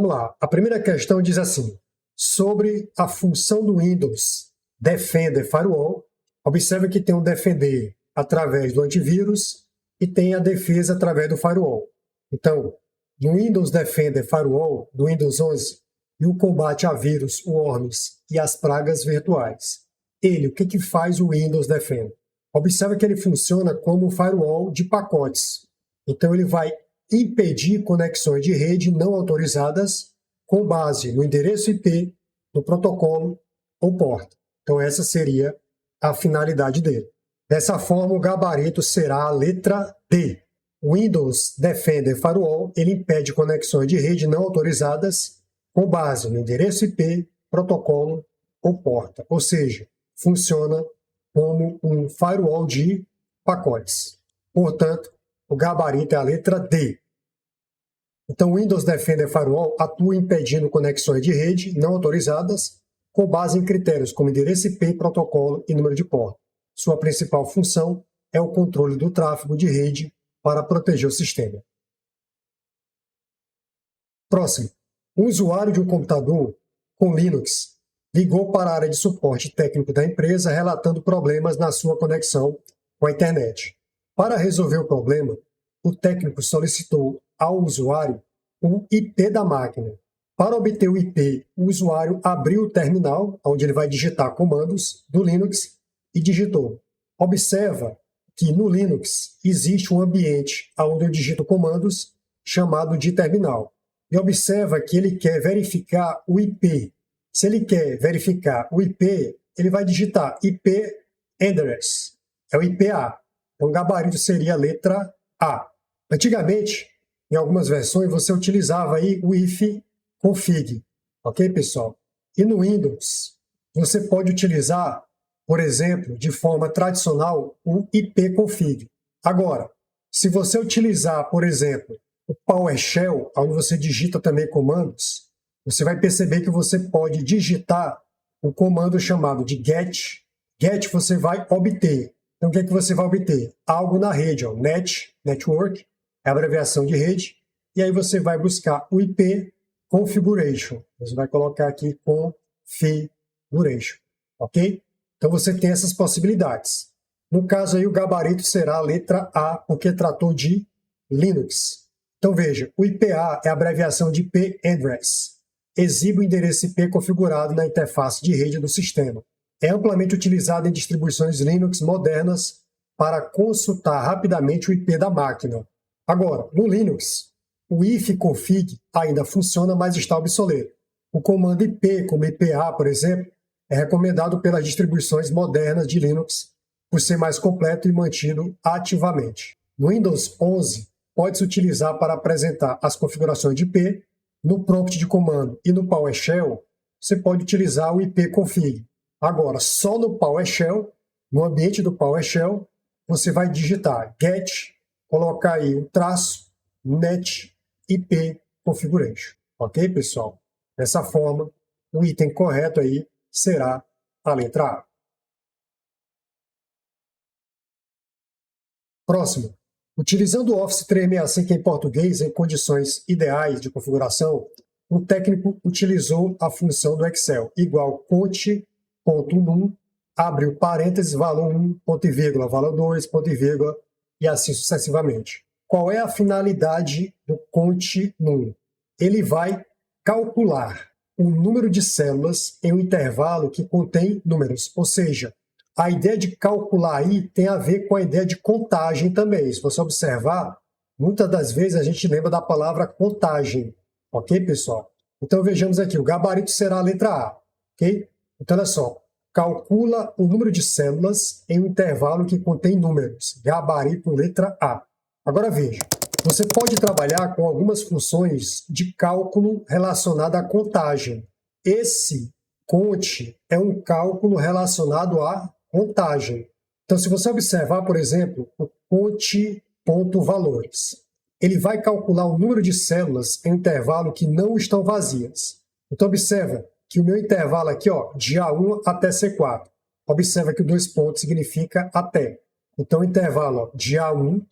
vamos lá. A primeira questão diz assim, sobre a função do Windows Defender Firewall, observe que tem um defender através do antivírus e tem a defesa através do firewall. Então, no Windows Defender Firewall, do Windows 11, e o combate a vírus, worms e as pragas virtuais. O que faz o Windows Defender? Observe que ele funciona como um firewall de pacotes. Então, ele vai impedir conexões de rede não autorizadas com base no endereço IP, no protocolo ou porta. Então, essa seria a finalidade dele. Dessa forma, o gabarito será a letra D. O Windows Defender Firewall ele impede conexões de rede não autorizadas com base no endereço IP, protocolo ou porta. Ou seja, funciona como um firewall de pacotes. Portanto, o gabarito é a letra D. Então, o Windows Defender Firewall atua impedindo conexões de rede não autorizadas com base em critérios como endereço IP, protocolo e número de porta. Sua principal função é o controle do tráfego de rede para proteger o sistema. Próximo. Um usuário de um computador com Linux ligou para a área de suporte técnico da empresa relatando problemas na sua conexão com a internet. Para resolver o problema, o técnico solicitou ao usuário o IP da máquina. Para obter o IP, o usuário abriu o terminal, onde ele vai digitar comandos do Linux, e digitou. Observa que no Linux existe um ambiente onde eu digito comandos chamado de terminal. E observa que ele quer verificar o IP. Se ele quer verificar o IP, ele vai digitar IP address, é o IPA. Então o gabarito seria a letra A. Antigamente, em algumas versões, você utilizava aí o ifconfig, ok, pessoal? E no Windows, você pode utilizar, por exemplo, de forma tradicional, o ipconfig. Agora, se você utilizar, por exemplo, o PowerShell, onde você digita também comandos, você vai perceber que você pode digitar um comando chamado de get. Get você vai obter. Então, o que é que você vai obter? Algo na rede, ó, network, é a abreviação de rede, e aí você vai buscar o IP configuration. Você vai colocar aqui configuration, ok? Então, você tem essas possibilidades. No caso aí, o gabarito será a letra A, porque tratou de Linux. Então, veja, o IPA é a abreviação de IP address. Exibe o endereço IP configurado na interface de rede do sistema. É amplamente utilizado em distribuições Linux modernas para consultar rapidamente o IP da máquina. Agora, no Linux, o ifconfig ainda funciona, mas está obsoleto. O comando IP, como IPA, por exemplo, é recomendado pelas distribuições modernas de Linux por ser mais completo e mantido ativamente. No Windows 11, pode-se utilizar para apresentar as configurações de IP. No prompt de comando e no PowerShell, você pode utilizar o ipconfig. Agora, só no PowerShell, no ambiente do PowerShell, você vai digitar get, colocar aí um traço, net, IP configuration. Ok, pessoal? Dessa forma, o item correto aí será a letra A. Próximo. Utilizando o Office 365 em português em condições ideais de configuração, o técnico utilizou a função do Excel igual conte.num, abriu parênteses, valor 1, ponto e vírgula, valor 2, ponto e vírgula, e assim sucessivamente. Qual é a finalidade do conte.num? Ele vai calcular o número de células em um intervalo que contém números, ou seja, a ideia de calcular aí tem a ver com a ideia de contagem também. Se você observar, muitas das vezes a gente lembra da palavra contagem. Ok, pessoal? Então vejamos aqui, o gabarito será a letra A. Ok? Então olha só, calcula o número de células em um intervalo que contém números. Gabarito letra A. Agora veja, você pode trabalhar com algumas funções de cálculo relacionada à contagem. Esse conte é um cálculo relacionado à contagem. Então, se você observar, por exemplo, o conte.valores, ele vai calcular o número de células em um intervalo que não estão vazias. Então, observa que o meu intervalo aqui, ó, de A1 até C4. Observa que o 2 pontos significa até. Então, o intervalo ó, de A1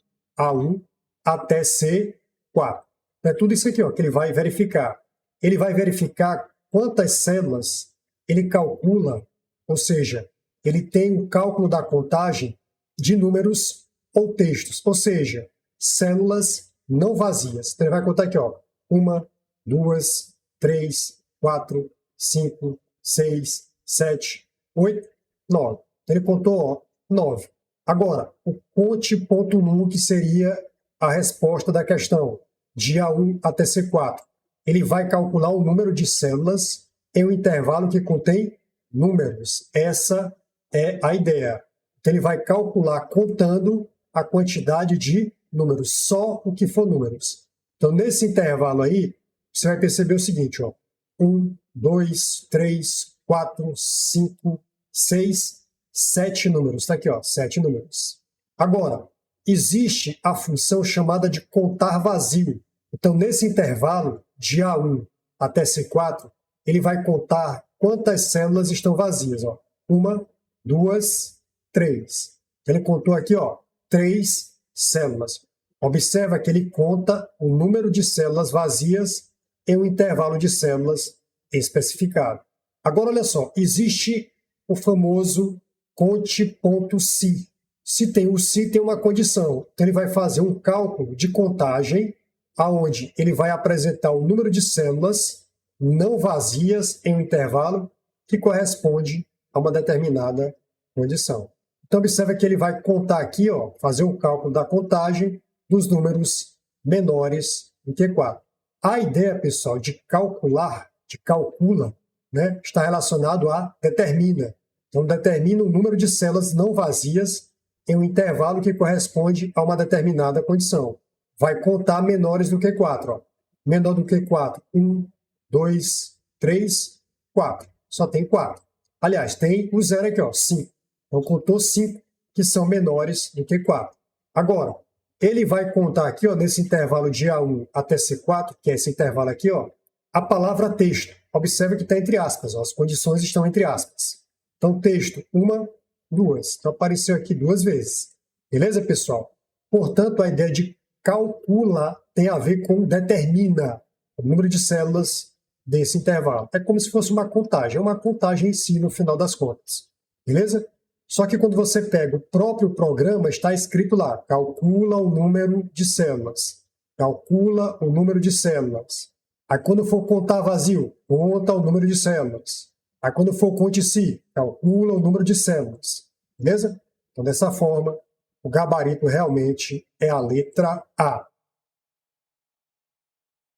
até C4. É tudo isso aqui ó, que ele vai verificar. ele vai verificar quantas células ele calcula, ou seja, ele tem o cálculo da contagem de números ou textos, ou seja, células não vazias. Então ele vai contar aqui, ó, 1, 2, 3, 4, 5, 6, 7, 8, 9. Então ele contou, ó, 9. Agora, o conte.num, que seria a resposta da questão, de A1 até C4. Ele vai calcular o número de células em um intervalo que contém números. Essa é a ideia. Então ele vai calcular contando a quantidade de números, só o que for números. Então nesse intervalo aí, você vai perceber o seguinte, ó, 1, 2, 3, 4, 5, 6, 7 números. Está aqui, ó, 7 números. Agora, existe a função chamada de contar vazio. Então, nesse intervalo de A1 até C4, ele vai contar quantas células estão vazias. Ó. 1, 2, 3. Ele contou aqui, ó, 3 células. Observa que ele conta o número de células vazias em um intervalo de células especificado. Agora, olha só, existe o famoso conte.se. Se tem o se, tem uma condição. Então, ele vai fazer um cálculo de contagem, aonde ele vai apresentar o número de células não vazias em um intervalo que corresponde a uma determinada condição. Então, observa que ele vai contar aqui, ó, fazer o cálculo da contagem dos números menores do que 4. A ideia, pessoal, de calcular, de calcula, né, está relacionado a determina. Então, determina o número de células não vazias em um intervalo que corresponde a uma determinada condição. Vai contar menores do que 4. Ó. Menor do que 4, 1, 2, 3, 4. Só tem 4. Aliás, tem o zero aqui, ó, 5. Então, contou 5 que são menores do que 4. Agora, ele vai contar aqui, ó, nesse intervalo de A1 até C4, que é esse intervalo aqui, ó, a palavra texto. Observe que está entre aspas, ó, as condições estão entre aspas. Então, texto, 1, 2. Então, apareceu aqui 2 vezes. Beleza, pessoal? Portanto, a ideia de calcula tem a ver com determina o número de células desse intervalo. É como se fosse uma contagem. É uma contagem em si, no final das contas. Beleza? Só que quando você pega o próprio programa, está escrito lá, calcula o número de células. Calcula o número de células. Aí quando for contar vazio, conta o número de células. Aí quando for conte-se, calcula o número de células. Beleza? Então, dessa forma, o gabarito realmente é a letra A.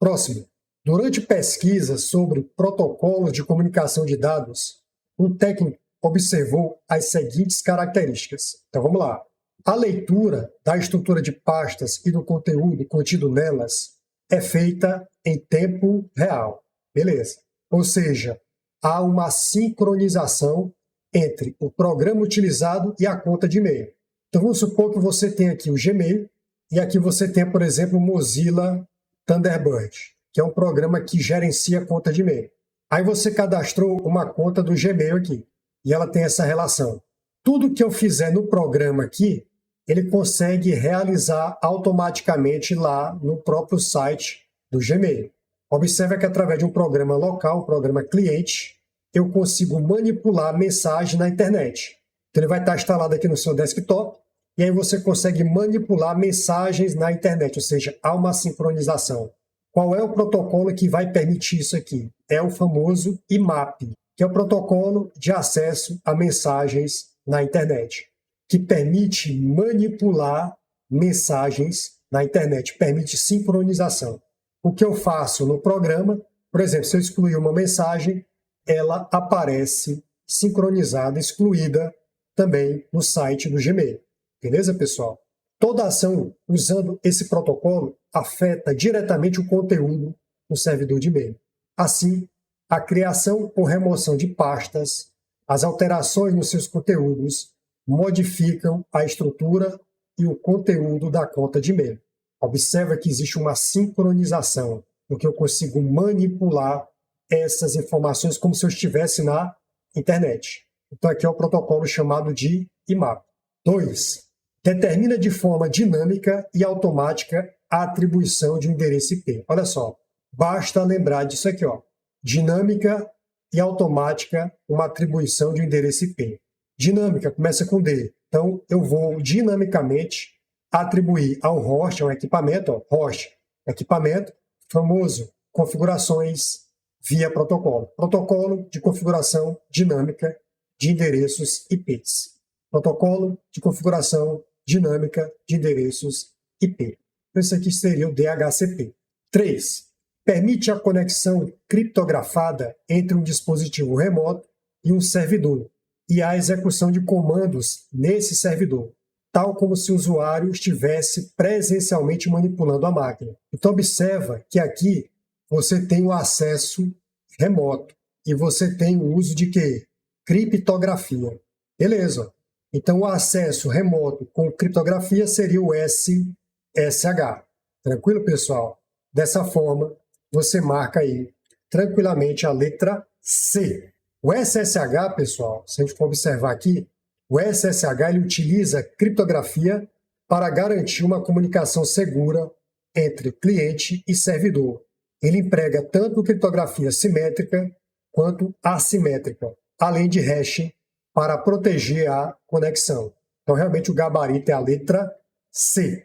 Próximo. Durante pesquisas sobre protocolos de comunicação de dados, um técnico observou as seguintes características. Então, vamos lá. A leitura da estrutura de pastas e do conteúdo contido nelas é feita em tempo real. Beleza. Ou seja, há uma sincronização entre o programa utilizado e a conta de e-mail. Então, vamos supor que você tem aqui o Gmail e aqui você tem, por exemplo, o Mozilla Thunderbird, que é um programa que gerencia a conta de e-mail. Aí você cadastrou uma conta do Gmail aqui e ela tem essa relação. Tudo que eu fizer no programa aqui, ele consegue realizar automaticamente lá no próprio site do Gmail. Observe que através de um programa local, um programa cliente, eu consigo manipular mensagem na internet. Então ele vai estar instalado aqui no seu desktop e aí você consegue manipular mensagens na internet, ou seja, há uma sincronização. Qual é o protocolo que vai permitir isso aqui? É o famoso IMAP, que é o protocolo de acesso a mensagens na internet, que permite manipular mensagens na internet, permite sincronização. O que eu faço no programa, por exemplo, se eu excluir uma mensagem, ela aparece sincronizada, excluída também no site do Gmail. Beleza, pessoal? Toda ação usando esse protocolo afeta diretamente o conteúdo no servidor de e-mail. Assim, a criação ou remoção de pastas, as alterações nos seus conteúdos modificam a estrutura e o conteúdo da conta de e-mail. Observa que existe uma sincronização, porque eu consigo manipular essas informações como se eu estivesse na internet. Então aqui é o protocolo chamado de IMAP. 2. Determina de forma dinâmica e automática a atribuição de um endereço IP. Olha só, basta lembrar disso aqui, ó. Dinâmica e automática, uma atribuição de um endereço IP. Dinâmica começa com D. Então, eu vou dinamicamente atribuir ao host, ao equipamento, ó, host, equipamento, famoso, configurações via protocolo. Protocolo de configuração dinâmica de endereços IPs. Protocolo de configuração dinâmica de endereços IP. Esse aqui seria o DHCP. 3. Permite a conexão criptografada entre um dispositivo remoto e um servidor e a execução de comandos nesse servidor, tal como se o usuário estivesse presencialmente manipulando a máquina. Então, observa que aqui você tem o acesso remoto e você tem o uso de quê? Criptografia. Beleza. Então, o acesso remoto com criptografia seria o SSH. Tranquilo, pessoal? Dessa forma, você marca aí tranquilamente a letra C. O SSH, pessoal, se a gente for observar aqui, o SSH ele utiliza criptografia para garantir uma comunicação segura entre cliente e servidor. Ele emprega tanto criptografia simétrica quanto assimétrica, além de hashing para proteger a conexão. Então, realmente, o gabarito é a letra C.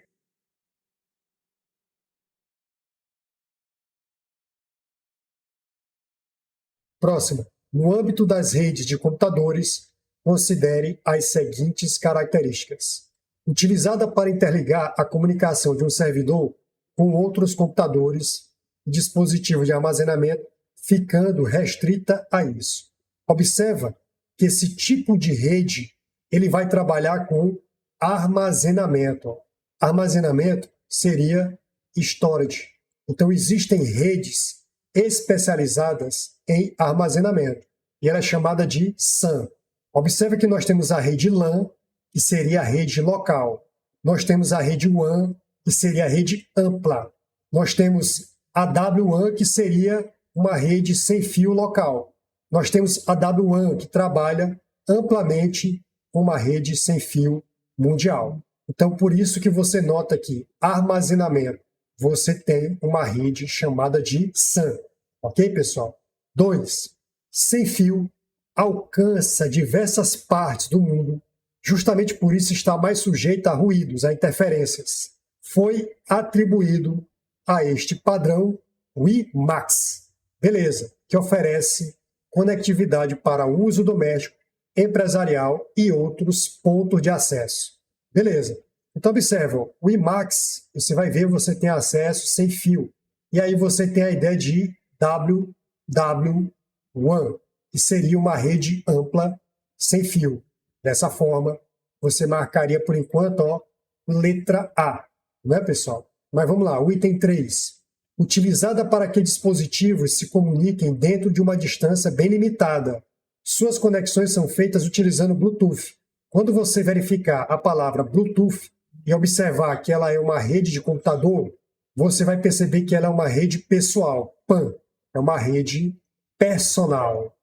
Próximo. No âmbito das redes de computadores, considere as seguintes características. Utilizada para interligar a comunicação de um servidor com outros computadores e dispositivos de armazenamento, ficando restrita a isso. Observa que esse tipo de rede ele vai trabalhar com armazenamento. Armazenamento seria storage. Então, existem redes especializadas em armazenamento, e ela é chamada de SAN. Observe que nós temos a rede LAN, que seria a rede local. Nós temos a rede WAN, que seria a rede ampla. Nós temos a WAN, que seria uma rede sem fio local. Nós temos a WAN, que trabalha amplamente com uma rede sem fio mundial. Então, por isso que você nota que armazenamento, você tem uma rede chamada de SAN. Ok, pessoal? 2. Sem fio alcança diversas partes do mundo, justamente por isso está mais sujeita a ruídos, a interferências. Foi atribuído a este padrão o WiMAX, beleza, que oferece conectividade para uso doméstico, empresarial e outros pontos de acesso. Beleza. Então, observa, o WiMAX, você vai ver, você tem acesso sem fio. E aí você tem a ideia de WW1, que seria uma rede ampla sem fio. Dessa forma, você marcaria por enquanto, ó, letra A, não é, pessoal? Mas vamos lá, o item 3. Utilizada para que dispositivos se comuniquem dentro de uma distância bem limitada. Suas conexões são feitas utilizando Bluetooth. Quando você verificar a palavra Bluetooth e observar que ela é uma rede de computador, você vai perceber que ela é uma rede pessoal, PAN. É uma rede personal,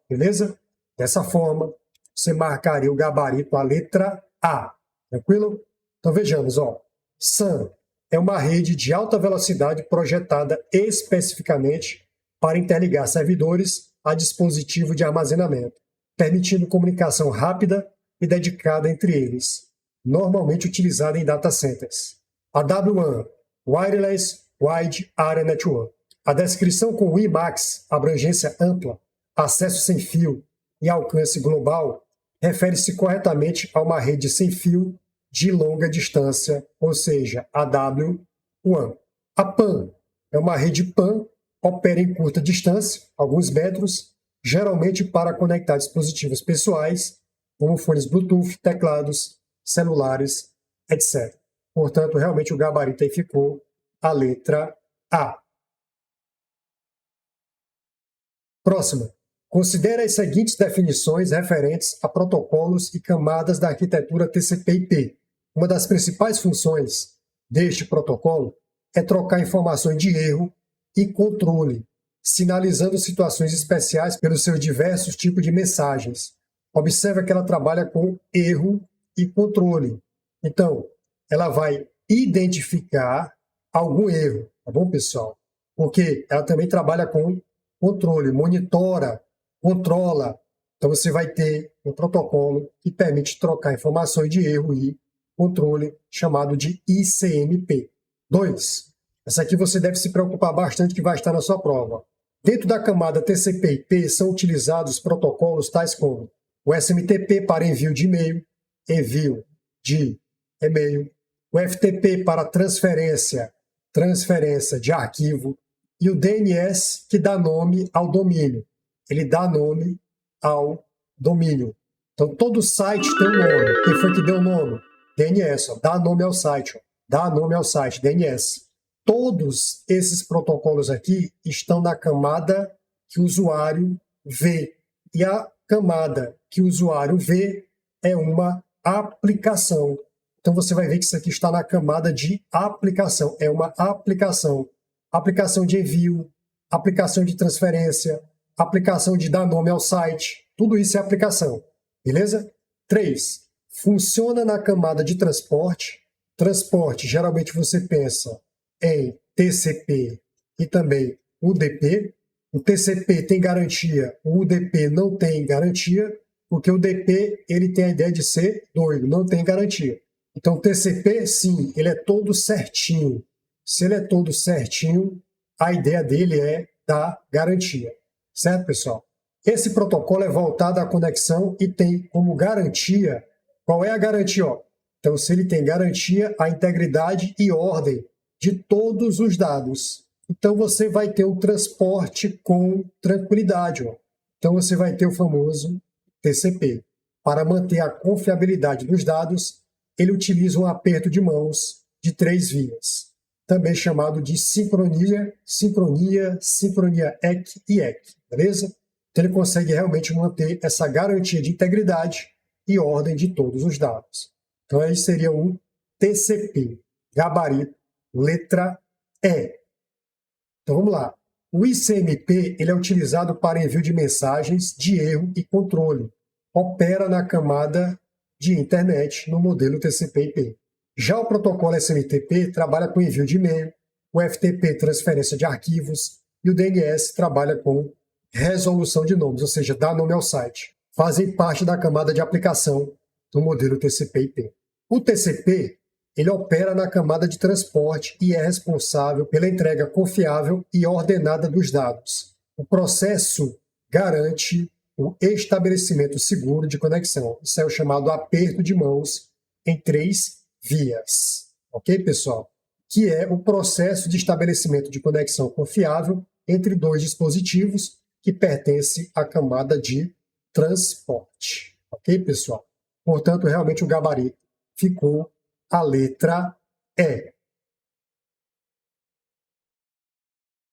beleza? Dessa forma, você marcaria o gabarito, a letra A, tranquilo? Então vejamos, ó, SAN é uma rede de alta velocidade projetada especificamente para interligar servidores a dispositivo de armazenamento, permitindo comunicação rápida e dedicada entre eles, normalmente utilizada em data centers. A WAN, Wireless Wide Area Network. A descrição com WiMAX, abrangência ampla, acesso sem fio e alcance global, refere-se corretamente a uma rede sem fio de longa distância, ou seja, a WAN. A PAN é uma rede PAN, opera em curta distância, alguns metros, geralmente para conectar dispositivos pessoais, como fones Bluetooth, teclados, celulares, etc. Portanto, realmente o gabarito aí ficou a letra A. Próxima. Considere as seguintes definições referentes a protocolos e camadas da arquitetura TCP/IP. Uma das principais funções deste protocolo é trocar informações de erro e controle, sinalizando situações especiais pelos seus diversos tipos de mensagens. Observe que ela trabalha com erro e controle. Então, ela vai identificar algum erro, tá bom, pessoal? porque ela também trabalha com controle, monitora, controla. Então você vai ter um protocolo que permite trocar informações de erro e controle, chamado de ICMP. 2. Essa aqui você deve se preocupar bastante, que vai estar na sua prova. Dentro da camada TCP/IP são utilizados protocolos tais como o SMTP para envio de e-mail, o FTP para transferência de arquivo, e o DNS, que dá nome ao domínio. Ele dá nome ao domínio. Então, todo site tem um nome. Quem foi que deu o nome? DNS. Ó. Dá nome ao site. Ó. Dá nome ao site, DNS. Todos esses protocolos aqui estão na camada que o usuário vê. E a camada que o usuário vê é uma aplicação. Então, você vai ver que isso aqui está na camada de aplicação. É uma aplicação. Aplicação de envio, aplicação de transferência, aplicação de dar nome ao site. Tudo isso é aplicação. Beleza? 3. Funciona na camada de transporte. Transporte, geralmente você pensa em TCP e também UDP. O TCP tem garantia, o UDP não tem garantia, porque o UDP ele tem a ideia de ser doido, não tem garantia. Então, o TCP, sim, ele é todo certinho. Se ele é todo certinho, a ideia dele é dar garantia. Certo, pessoal? Esse protocolo é voltado à conexão e tem como garantia, qual é a garantia? Ó? Então, se ele tem garantia, a integridade e ordem de todos os dados. Então, você vai ter o transporte com tranquilidade. Ó. Então, você vai ter o famoso TCP. Para manter a confiabilidade dos dados, ele utiliza um aperto de mãos de 3 vias, também chamado de sincronia EC e EC, beleza? Então ele consegue realmente manter essa garantia de integridade e ordem de todos os dados. Então aí seria um TCP, gabarito, letra E. Então vamos lá. O ICMP ele é utilizado para envio de mensagens de erro e controle. Opera na camada de internet no modelo TCP/IP. Já o protocolo SMTP trabalha com envio de e-mail, o FTP transferência de arquivos e o DNS trabalha com resolução de nomes, ou seja, dá nome ao site. Fazem parte da camada de aplicação do modelo TCP/IP. O TCP ele opera na camada de transporte e é responsável pela entrega confiável e ordenada dos dados. O processo garante o estabelecimento seguro de conexão. Isso é o chamado aperto de mãos em 3 vias. Ok, pessoal? Que é o processo de estabelecimento de conexão confiável entre 2 dispositivos que pertencem à camada de transporte. Ok, pessoal? Portanto, realmente o gabarito ficou a letra E.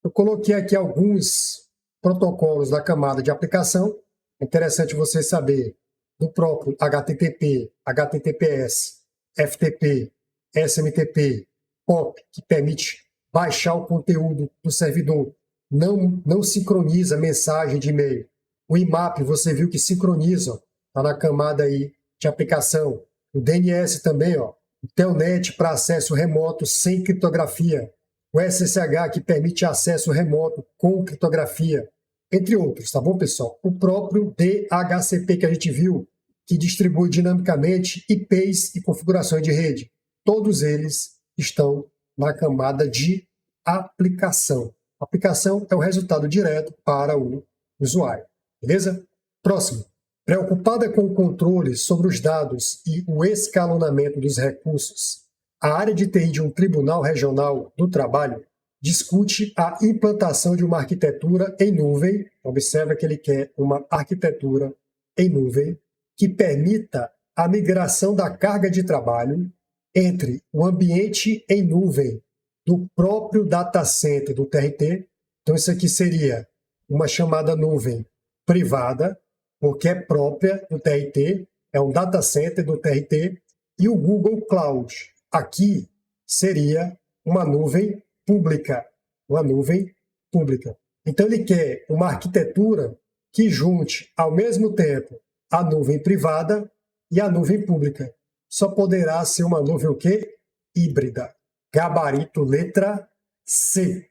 Eu coloquei aqui alguns protocolos da camada de aplicação. É interessante você saber do próprio HTTP, HTTPS, FTP, SMTP, POP, que permite baixar o conteúdo do servidor, não sincroniza mensagem de e-mail. O IMAP, você viu que sincroniza, está na camada aí de aplicação. O DNS também, ó, o Telnet para acesso remoto sem criptografia. O SSH, que permite acesso remoto com criptografia. Entre outros, tá bom, pessoal? O próprio DHCP que a gente viu, que distribui dinamicamente IPs e configurações de rede. Todos eles estão na camada de aplicação. Aplicação é o resultado direto para o usuário. Beleza? Próximo. Preocupada com o controle sobre os dados e o escalonamento dos recursos, a área de TI de um Tribunal Regional do Trabalho discute a implantação de uma arquitetura em nuvem. Observa que ele quer uma arquitetura em nuvem que permita a migração da carga de trabalho entre o ambiente em nuvem do próprio data center do TRT. Então, isso aqui seria uma chamada nuvem privada, porque é própria do TRT, é um data center do TRT, e o Google Cloud. Aqui seria uma nuvem pública. Uma nuvem pública. Então, ele quer uma arquitetura que junte, ao mesmo tempo, a nuvem privada e a nuvem pública. Só poderá ser uma nuvem o quê? Híbrida. Gabarito letra C.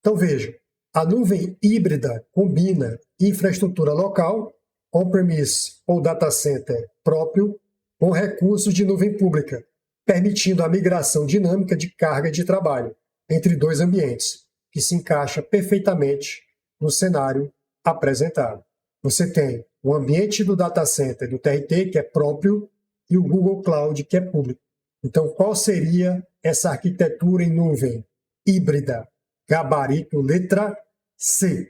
Então veja, a nuvem híbrida combina infraestrutura local, on-premise ou data center próprio, com recursos de nuvem pública, permitindo a migração dinâmica de carga de trabalho entre dois ambientes, que se encaixa perfeitamente no cenário apresentado. Você tem o ambiente do data center do TRT, que é próprio, e o Google Cloud, que é público. Então, qual seria essa arquitetura em nuvem híbrida? Gabarito letra C.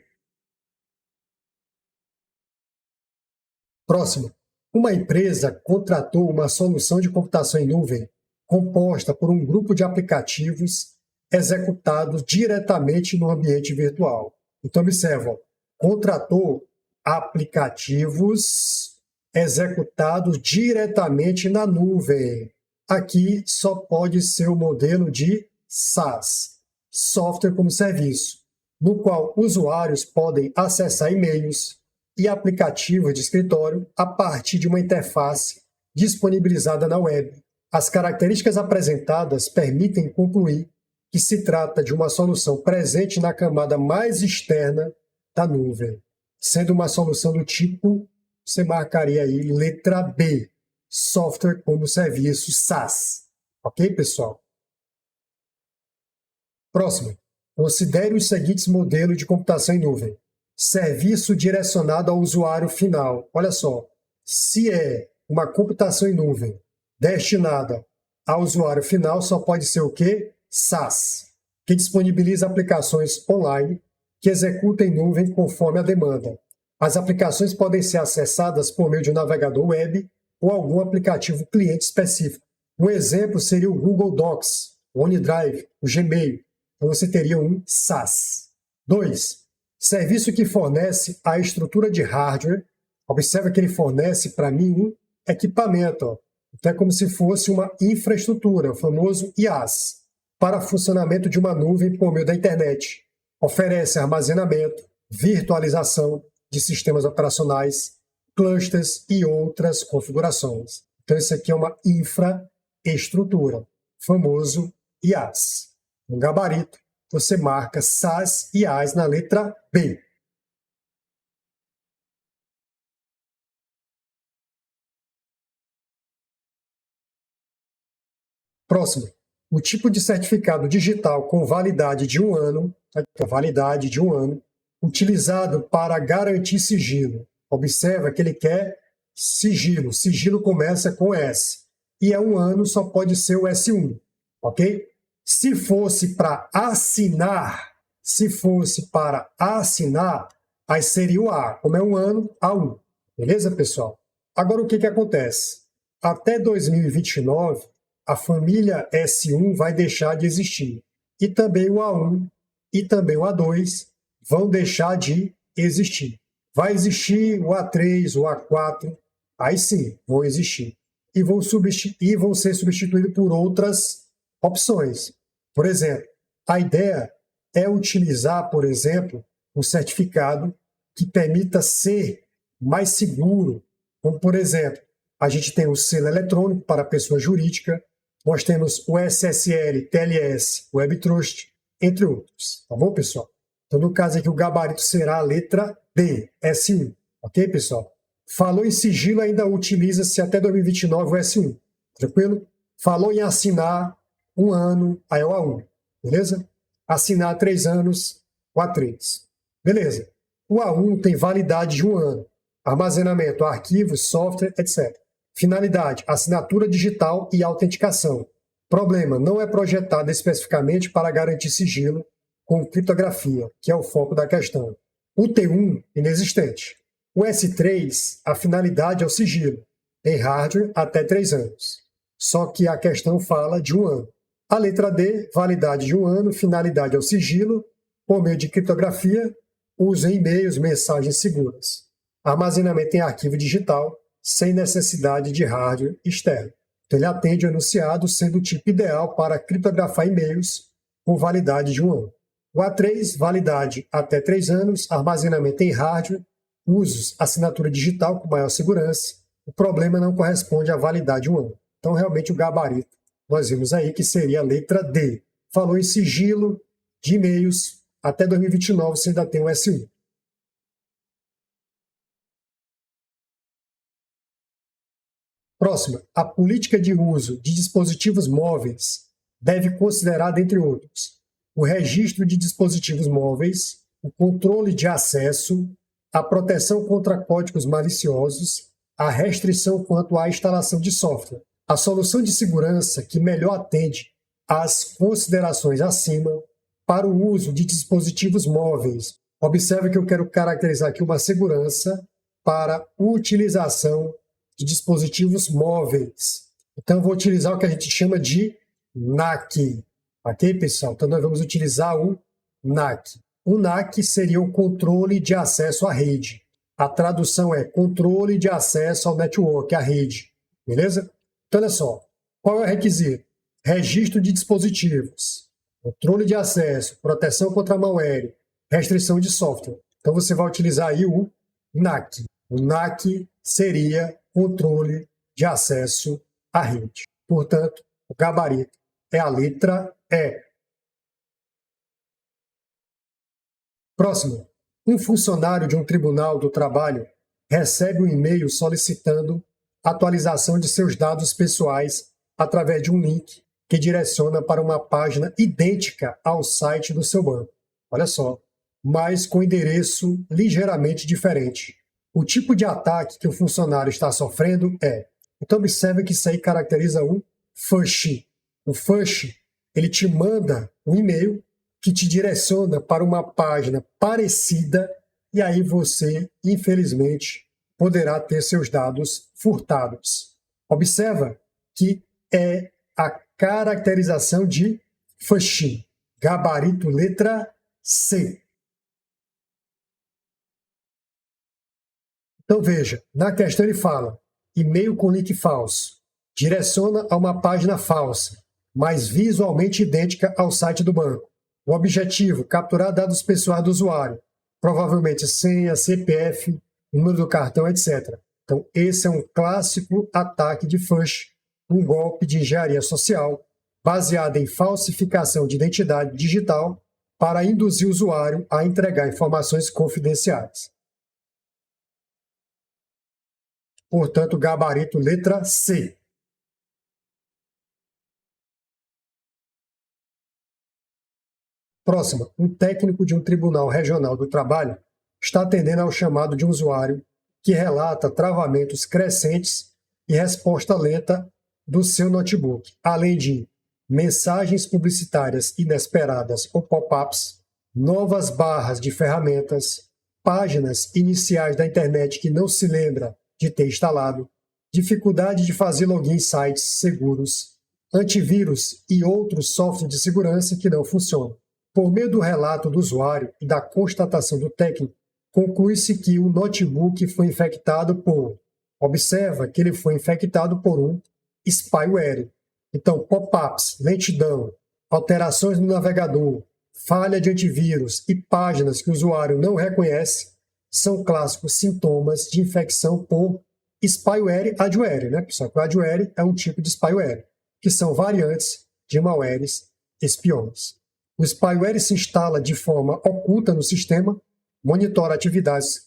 Próximo. Uma empresa contratou uma solução de computação em nuvem composta por um grupo de aplicativos executados diretamente no ambiente virtual. Então, observa, contratou aplicativos executados diretamente na nuvem. Aqui só pode ser o modelo de SaaS, Software como Serviço, no qual usuários podem acessar e-mails e aplicativos de escritório a partir de uma interface disponibilizada na web. As características apresentadas permitem concluir que se trata de uma solução presente na camada mais externa da nuvem. Sendo uma solução do tipo, você marcaria aí letra B, Software como Serviço SaaS. Ok, pessoal? Próximo. Considere os seguintes modelos de computação em nuvem. Serviço direcionado ao usuário final. Olha só, se é uma computação em nuvem destinada ao usuário final, só pode ser o quê? SaaS, que disponibiliza aplicações online que executam em nuvem conforme a demanda. As aplicações podem ser acessadas por meio de um navegador web ou algum aplicativo cliente específico. Um exemplo seria o Google Docs, o OneDrive, o Gmail. Então você teria um SaaS. 2. Serviço que fornece a estrutura de hardware. Observa que ele fornece para mim um equipamento. Ó. Então é como se fosse uma infraestrutura, o famoso IaaS, para funcionamento de uma nuvem por meio da internet. Oferece armazenamento, virtualização de sistemas operacionais, clusters e outras configurações. Então isso aqui é uma infraestrutura, famoso IaaS. Um gabarito, você marca SaaS e IaaS na letra B. Próximo. O tipo de certificado digital com validade de 1 ano, utilizado para garantir sigilo. Observa que ele quer sigilo. Sigilo começa com S. E é 1 ano, só pode ser o S1. Ok? Se fosse para assinar, aí seria o A. Como é 1 ano, A1. Beleza, pessoal? Agora, o que acontece? Até 2029, a família S1 vai deixar de existir. E também o A1 e também o A2 vão deixar de existir. Vai existir o A3, o A4, aí sim, vão existir. E vão ser substituídos por outras opções. Por exemplo, a ideia é utilizar, por exemplo, um certificado que permita ser mais seguro. Como, por exemplo, a gente tem o selo eletrônico para a pessoa jurídica, nós temos o SSL, TLS, Web Trust, entre outros. Tá bom, pessoal? Então, no caso aqui, o gabarito será a letra D, S1. Ok, pessoal? Falou em sigilo, ainda utiliza-se até 2029 o S1. Tranquilo? Falou em assinar 1 ano, aí é o A1. Beleza? Assinar 3 anos, o A3. Beleza. O A1 tem validade de 1 ano. Armazenamento, arquivos, software, etc. Finalidade, assinatura digital e autenticação. Problema, não é projetado especificamente para garantir sigilo com criptografia, que é o foco da questão. O T1, inexistente. O S3, a finalidade é o sigilo, em hardware até 3 anos. Só que a questão fala de 1 ano. A letra D, validade de 1 ano, finalidade é o sigilo, por meio de criptografia, uso em e-mails, mensagens seguras. Armazenamento em arquivo digital, sem necessidade de hardware externo. Então, ele atende o enunciado, sendo o tipo ideal para criptografar e-mails com validade de 1 ano. O A3, validade até 3 anos, armazenamento em hardware, usos, assinatura digital com maior segurança. O problema não corresponde à validade de 1 ano. Então, realmente, o gabarito, nós vimos aí que seria a letra D. Falou em sigilo de e-mails, até 2029 você ainda tem o S1. Próxima, a política de uso de dispositivos móveis deve considerar, dentre outros, o registro de dispositivos móveis, o controle de acesso, a proteção contra códigos maliciosos, a restrição quanto à instalação de software. A solução de segurança que melhor atende às considerações acima para o uso de dispositivos móveis. Observe que eu quero caracterizar aqui uma segurança para utilização de dispositivos móveis. Então, eu vou utilizar o que a gente chama de NAC. Ok, pessoal? Então, nós vamos utilizar o NAC. O NAC seria o controle de acesso à rede. A tradução é controle de acesso ao network, à rede. Beleza? Então, olha só. Qual é o requisito? Registro de dispositivos, controle de acesso, proteção contra malware, restrição de software. Então, você vai utilizar aí o NAC. O NAC seria controle de acesso à rede. Portanto, o gabarito é a letra E. Próximo. Um funcionário de um tribunal do trabalho recebe um e-mail solicitando atualização de seus dados pessoais através de um link que direciona para uma página idêntica ao site do seu banco. Olha só, mas com endereço ligeiramente diferente. O tipo de ataque que o funcionário está sofrendo é... Então observe que isso aí caracteriza um phishing. O phishing, ele te manda um e-mail que te direciona para uma página parecida e aí você, infelizmente, poderá ter seus dados furtados. Observa que é a caracterização de phishing. Gabarito letra C. Então veja, na questão ele fala, e-mail com link falso, direciona a uma página falsa, mas visualmente idêntica ao site do banco. O objetivo, capturar dados pessoais do usuário, provavelmente senha, CPF, número do cartão, etc. Então esse é um clássico ataque de phishing, um golpe de engenharia social, baseado em falsificação de identidade digital para induzir o usuário a entregar informações confidenciais. Portanto, gabarito letra C. Próxima. Um técnico de um tribunal regional do trabalho está atendendo ao chamado de um usuário que relata travamentos crescentes e resposta lenta do seu notebook, além de mensagens publicitárias inesperadas ou pop-ups, novas barras de ferramentas, páginas iniciais da internet que não se lembra de ter instalado, dificuldade de fazer login em sites seguros, antivírus e outros softwares de segurança que não funcionam. Por meio do relato do usuário e da constatação do técnico, conclui-se que o notebook foi infectado por... Observa que ele foi infectado por um spyware. Então, pop-ups, lentidão, alterações no navegador, falha de antivírus e páginas que o usuário não reconhece são clássicos sintomas de infecção por spyware adware, né? Só que o adware é um tipo de spyware, que são variantes de malwares espiões. O spyware se instala de forma oculta no sistema, monitora atividades,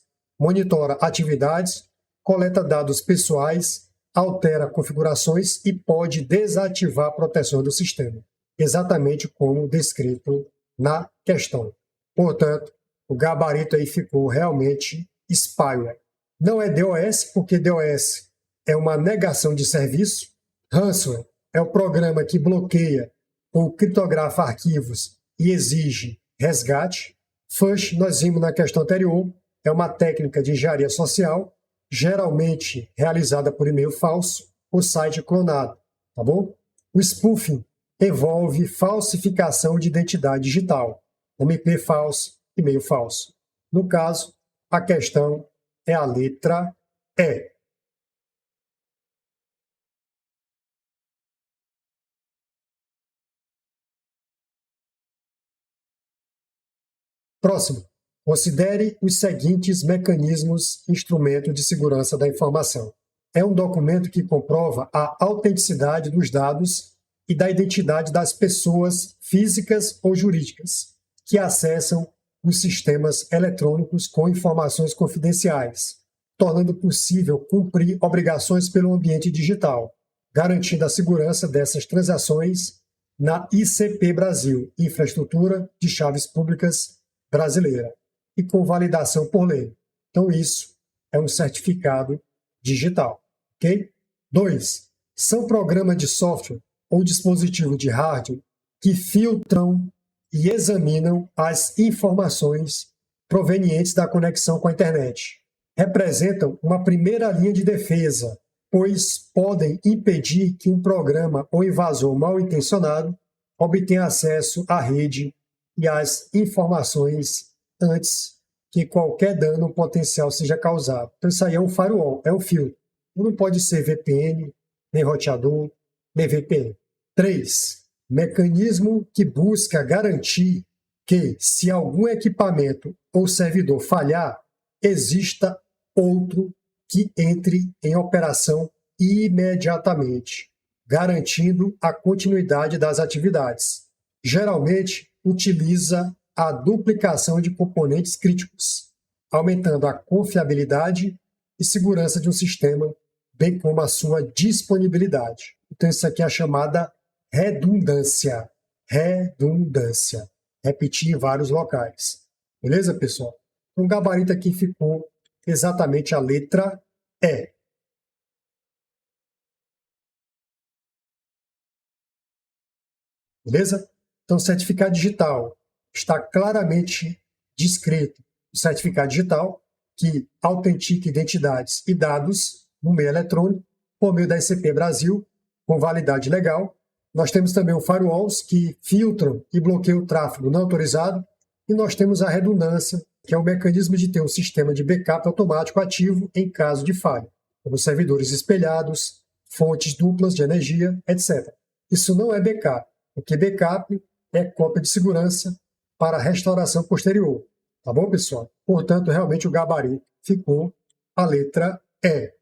coleta dados pessoais, altera configurações e pode desativar a proteção do sistema, exatamente como descrito na questão. Portanto, o gabarito aí ficou realmente spyware. Não é DOS, porque DOS é uma negação de serviço. Ransomware é o programa que bloqueia ou criptografa arquivos e exige resgate. Phishing, nós vimos na questão anterior, é uma técnica de engenharia social, geralmente realizada por e-mail falso ou site clonado, tá bom? O spoofing envolve falsificação de identidade digital, MP falso, e-mail falso. No caso, a questão é a letra E. Próximo. Considere os seguintes mecanismos instrumento de segurança da informação. É um documento que comprova a autenticidade dos dados e da identidade das pessoas físicas ou jurídicas. que acessam os sistemas eletrônicos com informações confidenciais, tornando possível cumprir obrigações pelo ambiente digital, garantindo a segurança dessas transações na ICP Brasil, Infraestrutura de Chaves Públicas Brasileira, e com validação por lei. Então, isso é um certificado digital. Ok? 2. São programas de software ou dispositivo de hardware que filtram e examinam as informações provenientes da conexão com a internet. Representam uma primeira linha de defesa, pois podem impedir que um programa ou invasor mal intencionado obtenha acesso à rede e às informações antes que qualquer dano potencial seja causado. Então isso aí é um firewall, é um filtro. Não pode ser VPN, nem roteador, nem VPN. 3. Mecanismo que busca garantir que, se algum equipamento ou servidor falhar, exista outro que entre em operação imediatamente, garantindo a continuidade das atividades. Geralmente, utiliza a duplicação de componentes críticos, aumentando a confiabilidade e segurança de um sistema, bem como a sua disponibilidade. Então, isso aqui é a chamada redundância. Redundância. Repetir em vários locais. Beleza, pessoal? Então, o gabarito aqui ficou exatamente a letra E. Beleza? Então, certificado digital está claramente descrito. O certificado digital que autentica identidades e dados no meio eletrônico por meio da ICP Brasil, com validade legal. Nós temos também o firewalls, que filtram e bloqueiam o tráfego não autorizado. E nós temos a redundância, que é o mecanismo de ter um sistema de backup automático ativo em caso de falha, como servidores espelhados, fontes duplas de energia, etc. Isso não é backup, porque backup é cópia de segurança para restauração posterior. Tá bom, pessoal? Portanto, realmente o gabarito ficou a letra E.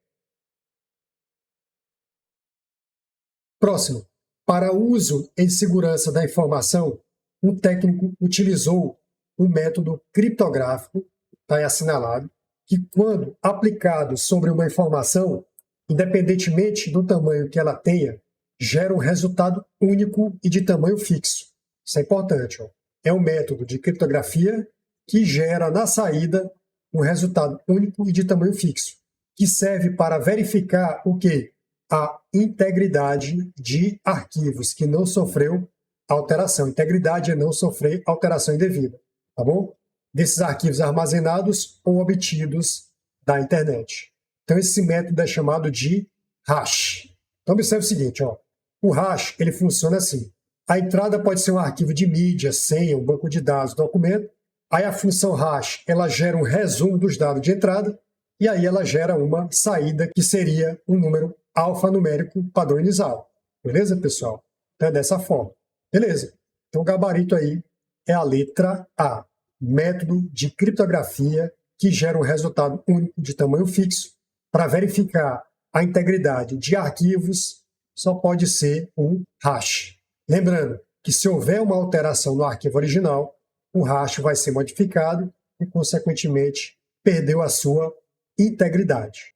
Próximo. Para uso em segurança da informação, um técnico utilizou um método criptográfico, está aí assinalado, que quando aplicado sobre uma informação, independentemente do tamanho que ela tenha, gera um resultado único e de tamanho fixo. Isso é importante. Ó. É um método de criptografia que gera na saída um resultado único e de tamanho fixo, que serve para verificar o quê? A integridade de arquivos que não sofreu alteração. Integridade é não sofrer alteração indevida, tá bom? Desses arquivos armazenados ou obtidos da internet. Então esse método é chamado de hash. Então observe o seguinte, ó. O hash ele funciona assim. A entrada pode ser um arquivo de mídia, senha, um banco de dados, documento. Aí a função hash ela gera um resumo dos dados de entrada e aí ela gera uma saída que seria um número alfanumérico padronizado. Beleza, pessoal? Então é dessa forma. Beleza. Então o gabarito aí é a letra A. Método de criptografia que gera um resultado único de tamanho fixo. Para verificar a integridade de arquivos, só pode ser um hash. Lembrando que se houver uma alteração no arquivo original, o hash vai ser modificado e, consequentemente, perdeu a sua integridade.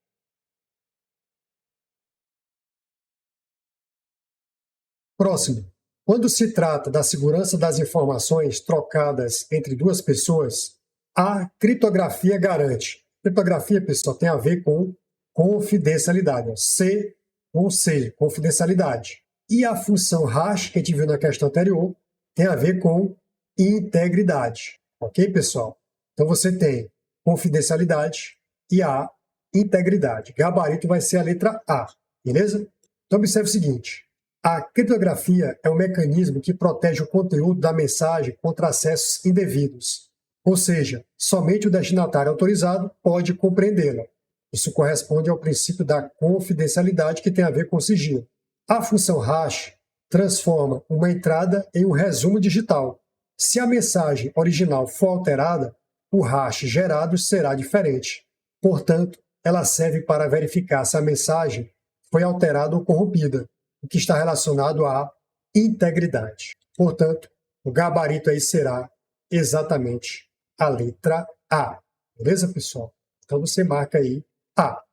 Próximo. Quando se trata da segurança das informações trocadas entre duas pessoas, a criptografia garante. Criptografia, pessoal, tem a ver com confidencialidade. C com C, confidencialidade. E a função hash, que a gente viu na questão anterior, tem a ver com integridade. Ok, pessoal? Então você tem confidencialidade e a integridade. Gabarito vai ser a letra A, beleza? Então observe o seguinte. A criptografia é um mecanismo que protege o conteúdo da mensagem contra acessos indevidos. Ou seja, somente o destinatário autorizado pode compreendê-la. Isso corresponde ao princípio da confidencialidade que tem a ver com o sigilo. A função hash transforma uma entrada em um resumo digital. Se a mensagem original for alterada, o hash gerado será diferente. Portanto, ela serve para verificar se a mensagem foi alterada ou corrompida, o que está relacionado à integridade. Portanto, o gabarito aí será exatamente a letra A. Beleza, pessoal? Então você marca aí A.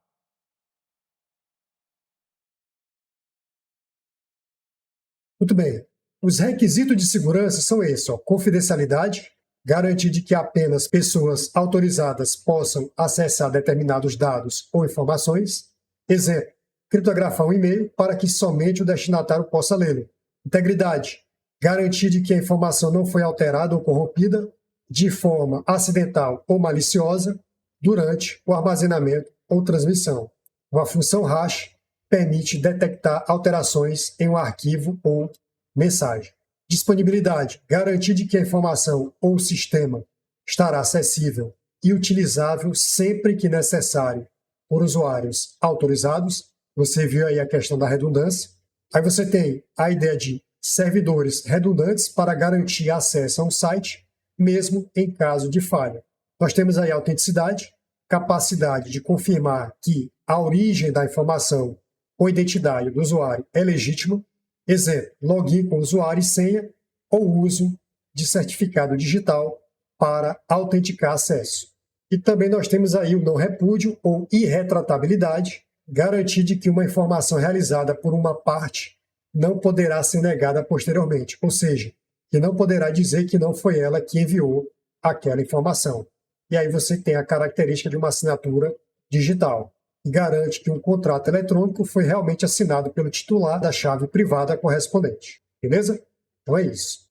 Muito bem. Os requisitos de segurança são esses, ó: confidencialidade, garantir de que apenas pessoas autorizadas possam acessar determinados dados ou informações. Exemplo, criptografar um e-mail para que somente o destinatário possa lê-lo. Integridade, garantir de que a informação não foi alterada ou corrompida de forma acidental ou maliciosa durante o armazenamento ou transmissão. Uma função hash permite detectar alterações em um arquivo ou mensagem. Disponibilidade, garantir de que a informação ou o sistema estará acessível e utilizável sempre que necessário por usuários autorizados. Você viu aí a questão da redundância. Aí você tem a ideia de servidores redundantes para garantir acesso a um site, mesmo em caso de falha. Nós temos aí a autenticidade, capacidade de confirmar que a origem da informação ou identidade do usuário é legítima. Exemplo, login com usuário e senha ou uso de certificado digital para autenticar acesso. E também nós temos aí o não repúdio ou irretratabilidade, garantir de que uma informação realizada por uma parte não poderá ser negada posteriormente, ou seja, que não poderá dizer que não foi ela que enviou aquela informação. E aí você tem a característica de uma assinatura digital, e garante que um contrato eletrônico foi realmente assinado pelo titular da chave privada correspondente. Beleza? Então é isso.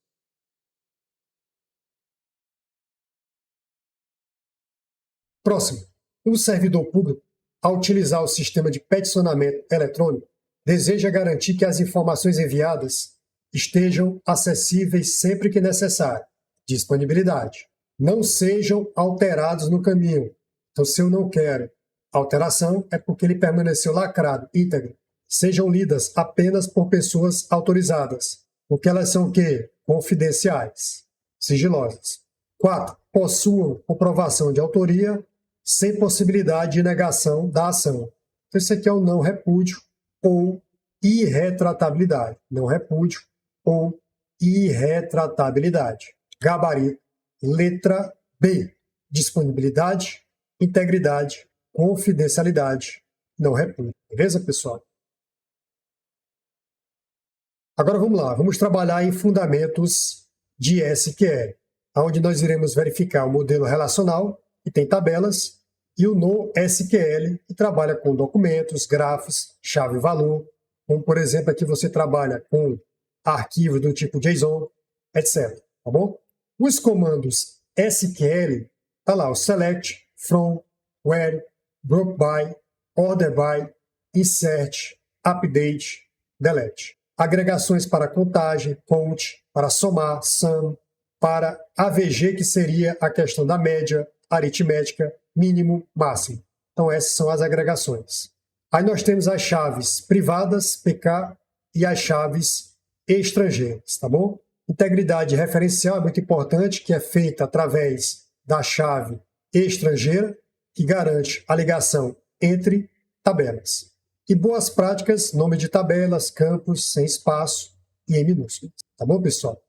Próximo. Um servidor público, ao utilizar o sistema de peticionamento eletrônico, deseja garantir que as informações enviadas estejam acessíveis sempre que necessário. Disponibilidade. Não sejam alterados no caminho. Então, se eu não quero alteração, é porque ele permaneceu lacrado, íntegro. Sejam lidas apenas por pessoas autorizadas, porque elas são o quê? Confidenciais, sigilosas. 4. Possuam comprovação de autoria sem possibilidade de negação da ação. Então, isso aqui é o não repúdio ou irretratabilidade. Não repúdio ou irretratabilidade. Gabarito. Letra B. Disponibilidade, integridade, confidencialidade, não repúdio. Beleza, pessoal? Agora vamos lá, vamos trabalhar em fundamentos de SQL, onde nós iremos verificar o modelo relacional, que tem tabelas, e o NoSQL, que trabalha com documentos, grafos, chave e valor, como por exemplo aqui você trabalha com arquivos do tipo JSON, etc. Tá bom? Os comandos SQL, tá lá o select, from, where, group by, order by, insert, update, delete. Agregações para contagem, count, para somar, sum, para AVG, que seria a questão da média, aritmética, mínimo, máximo. Então essas são as agregações. Aí nós temos as chaves privadas, PK, e as chaves estrangeiras, tá bom? Integridade referencial é muito importante, que é feita através da chave estrangeira, que garante a ligação entre tabelas. E boas práticas, nome de tabelas, campos, sem espaço e em minúsculas. Tá bom, pessoal?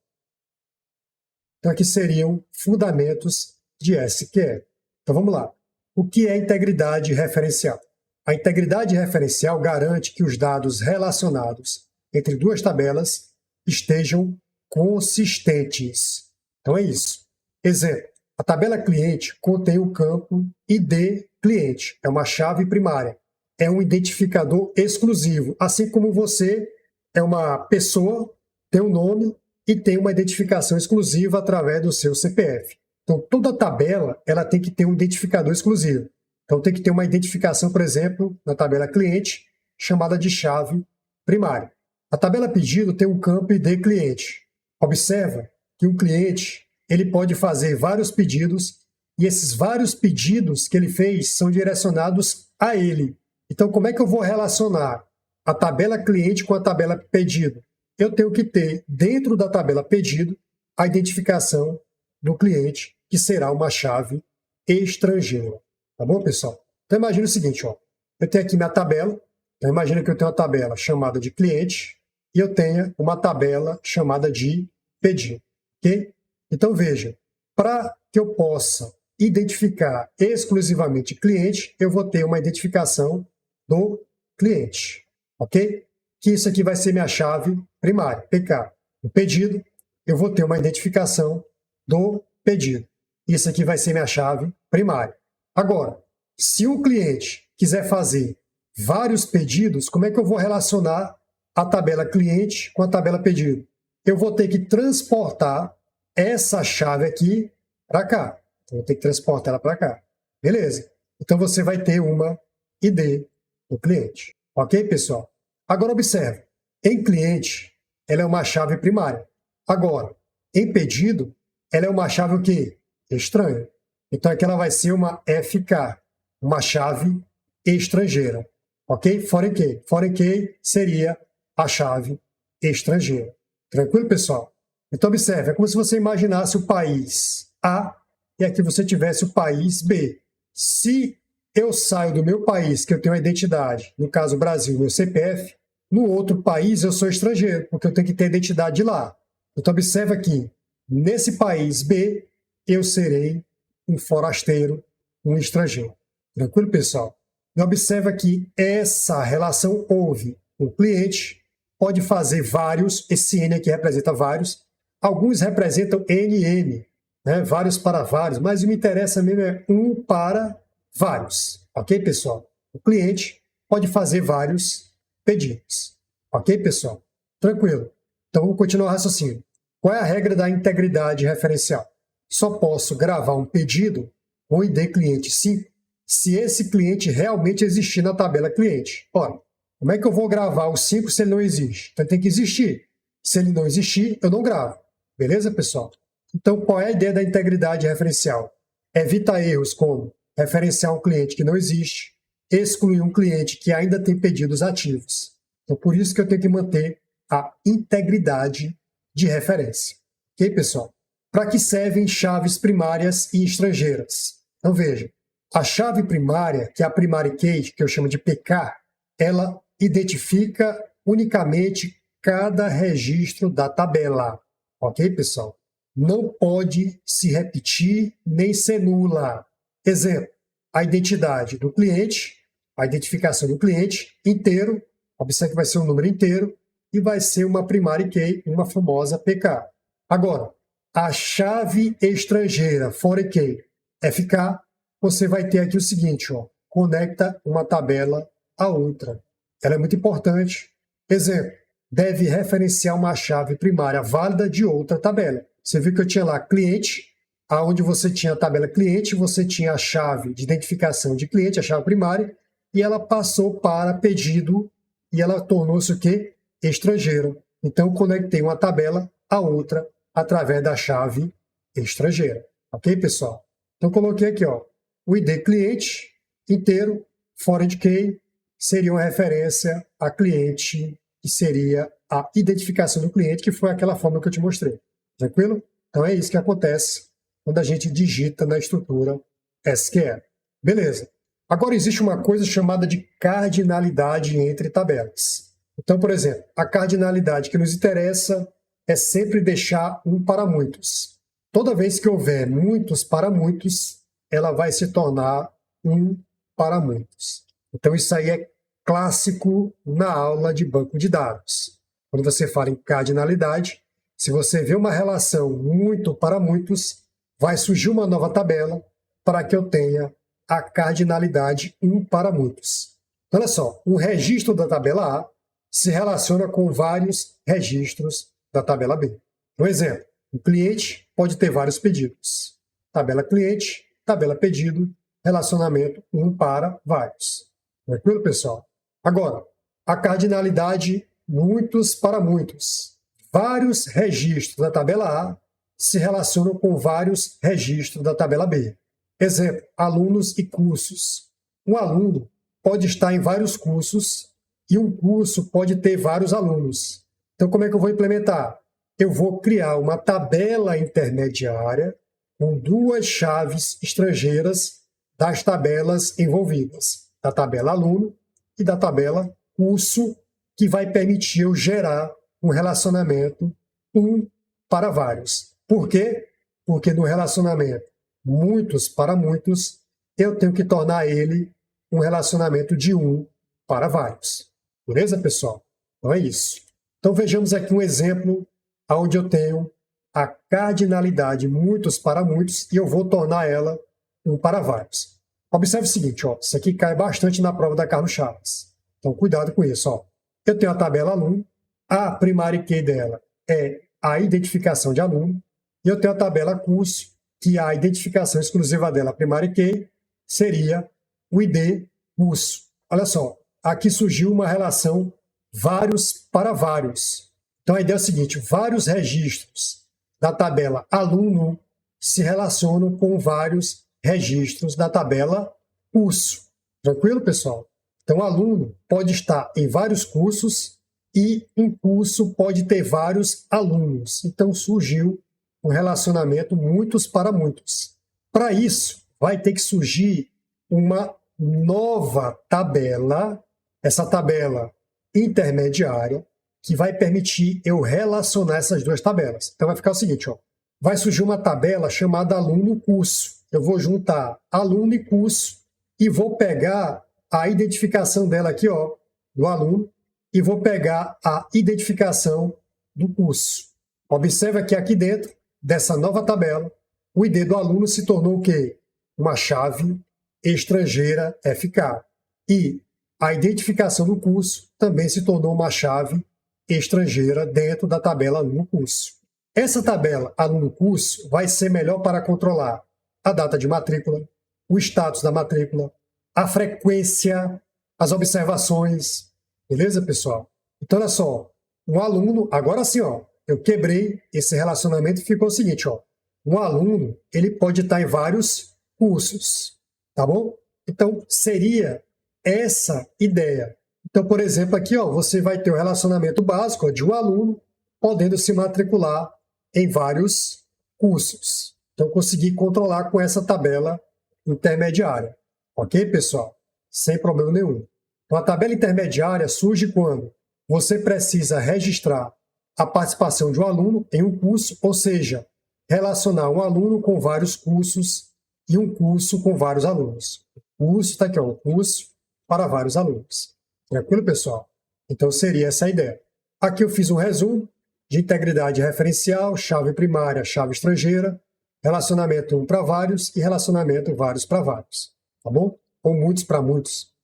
Então aqui seriam fundamentos de SQL. Então vamos lá. O que é integridade referencial? A integridade referencial garante que os dados relacionados entre duas tabelas estejam consistentes. Então é isso. Exemplo. A tabela cliente contém o campo ID cliente, é uma chave primária, é um identificador exclusivo, assim como você é uma pessoa, tem um nome e tem uma identificação exclusiva através do seu CPF. Então toda tabela ela tem que ter um identificador exclusivo. Então tem que ter uma identificação, por exemplo, na tabela cliente, chamada de chave primária. A tabela pedido tem um campo ID cliente. Observa que o cliente ele pode fazer vários pedidos e esses vários pedidos que ele fez são direcionados a ele. Então, como é que eu vou relacionar a tabela cliente com a tabela pedido? Eu tenho que ter dentro da tabela pedido a identificação do cliente, que será uma chave estrangeira. Tá bom, pessoal? Então, imagina o seguinte, ó. Eu tenho aqui minha tabela. Então, imagina que eu tenho uma tabela chamada de cliente e eu tenho uma tabela chamada de pedido. Ok? Então, veja, Para que eu possa identificar exclusivamente cliente, eu vou ter uma identificação do cliente, ok? Que isso aqui vai ser minha chave primária, PK. O pedido, eu vou ter uma identificação do pedido. Isso aqui vai ser minha chave primária. Agora, se um cliente quiser fazer vários pedidos, como é que eu vou relacionar a tabela cliente com a tabela pedido? Eu vou ter que transportar essa chave aqui para cá. Então, eu vou ter que transportar ela para cá. Beleza. Então, você vai ter uma ID do cliente. Ok, pessoal? Agora, observe. Em cliente, ela é uma chave primária. Agora, em pedido, ela é uma chave o quê? Estranha. Então, aqui ela vai ser uma FK, uma chave estrangeira. Ok? Foreign key. Foreign key seria a chave estrangeira. Tranquilo, pessoal? Então, observe, é como se você imaginasse o país A e aqui você tivesse o país B. Se eu saio do meu país, que eu tenho a identidade, no caso Brasil, meu CPF, no outro país eu sou estrangeiro, porque eu tenho que ter a identidade de lá. Então, observe aqui, nesse país B, eu serei um forasteiro, um estrangeiro. Tranquilo, pessoal? E observa que essa relação houve. O cliente pode fazer vários, esse N aqui representa vários, alguns representam NN, né? Vários para vários, mas o que me interessa mesmo é um para vários. Ok, pessoal? O cliente pode fazer vários pedidos. Ok, pessoal? Tranquilo. Então, vamos continuar o raciocínio. Qual é a regra da integridade referencial? Só posso gravar um pedido com ID cliente 5 se esse cliente realmente existir na tabela cliente. Ora, como é que eu vou gravar o 5 se ele não existe? Então, ele tem que existir. Se ele não existir, eu não gravo. Beleza, pessoal? Então, qual é a ideia da integridade referencial? Evitar erros como referenciar um cliente que não existe, excluir um cliente que ainda tem pedidos ativos. Então, por isso que eu tenho que manter a integridade de referência. Ok, pessoal? Para que servem chaves primárias e estrangeiras? Então, veja, a chave primária, que é a primary key, que eu chamo de PK, ela identifica unicamente cada registro da tabela. Ok, pessoal? Não pode se repetir nem ser nula. Exemplo, a identidade do cliente, a identificação do cliente inteiro, observe que vai ser um número inteiro, e vai ser uma primary key, uma famosa PK. Agora, a chave estrangeira, foreign key, FK, você vai ter aqui o seguinte, ó, conecta uma tabela a outra. Ela é muito importante. Exemplo, deve referenciar uma chave primária válida de outra tabela. Você viu que eu tinha lá cliente, aonde você tinha a tabela cliente, você tinha a chave de identificação de cliente, a chave primária, e ela passou para pedido e ela tornou-se o quê? Estrangeira. Então, eu conectei uma tabela a outra através da chave estrangeira. Ok, pessoal? Então, coloquei aqui, ó, o ID cliente inteiro, foreign key, seria uma referência a cliente, que seria a identificação do cliente, que foi aquela forma que eu te mostrei. Tranquilo? Então é isso que acontece quando a gente digita na estrutura SQL. Beleza. Agora existe uma coisa chamada de cardinalidade entre tabelas. Então, por exemplo, a cardinalidade que nos interessa é sempre deixar um para muitos. Toda vez que houver muitos para muitos, ela vai se tornar um para muitos. Então isso aí é clássico na aula de banco de dados. Quando você fala em cardinalidade, se você vê uma relação muito para muitos, vai surgir uma nova tabela para que eu tenha a cardinalidade 1 para muitos. Olha só, um registro da tabela A se relaciona com vários registros da tabela B. Um exemplo, o cliente pode ter vários pedidos. Tabela cliente, tabela pedido, relacionamento 1 para vários. Tranquilo, pessoal? Agora, a cardinalidade muitos para muitos. Vários registros da tabela A se relacionam com vários registros da tabela B. Exemplo, alunos e cursos. Um aluno pode estar em vários cursos e um curso pode ter vários alunos. Então, como é que eu vou implementar? Eu vou criar uma tabela intermediária com duas chaves estrangeiras das tabelas envolvidas, da tabela aluno e da tabela curso, que vai permitir eu gerar um relacionamento um para vários. Por quê? porque no relacionamento muitos para muitos, eu tenho que tornar ele um relacionamento de um para vários. Beleza, pessoal? Então é isso. Então vejamos aqui um exemplo onde eu tenho a cardinalidade muitos para muitos e eu vou tornar ela um para vários. Observe o seguinte, ó, isso aqui cai bastante na prova da Carlos Chaves. Então cuidado com isso. Ó. Eu tenho a tabela aluno, a primária key dela é a identificação de aluno, e eu tenho a tabela curso, que a identificação exclusiva dela, a primária key, seria o ID curso. Olha só, aqui surgiu uma relação vários para vários. Então a ideia é o seguinte, vários registros da tabela aluno se relacionam com vários registros da tabela curso. Tranquilo, pessoal? Então, aluno pode estar em vários cursos e um curso pode ter vários alunos. Então, surgiu um relacionamento muitos para muitos. Para isso, vai ter que surgir uma nova tabela, essa tabela intermediária, que vai permitir eu relacionar essas duas tabelas. Então, vai ficar o seguinte, ó, vai surgir uma tabela chamada aluno-curso. Eu vou juntar aluno e curso e vou pegar a identificação dela aqui, ó, do aluno, e vou pegar a identificação do curso. Observa que aqui dentro dessa nova tabela, o ID do aluno se tornou o quê? Uma chave estrangeira FK. E a identificação do curso também se tornou uma chave estrangeira dentro da tabela aluno-curso. Essa tabela aluno-curso vai ser melhor para controlar a data de matrícula, o status da matrícula, a frequência, as observações. Beleza, pessoal? Então, olha só, um aluno, agora sim, ó, eu quebrei esse relacionamento e ficou o seguinte, ó, um aluno, ele pode estar em vários cursos, tá bom? Então, seria essa ideia. Então, por exemplo, aqui, ó, você vai ter o relacionamento básico ó, de um aluno podendo se matricular em vários cursos. Então, consegui controlar com essa tabela intermediária. Ok, pessoal? Sem problema nenhum. Então, a tabela intermediária surge quando você precisa registrar a participação de um aluno em um curso, ou seja, relacionar um aluno com vários cursos e um curso com vários alunos. O curso está aqui, ó, um curso para vários alunos. Tranquilo, pessoal? Então, seria essa a ideia. Aqui eu fiz um resumo de integridade referencial, chave primária, chave estrangeira, relacionamento um para vários e relacionamento vários para vários. Tá bom? Ou muitos para muitos.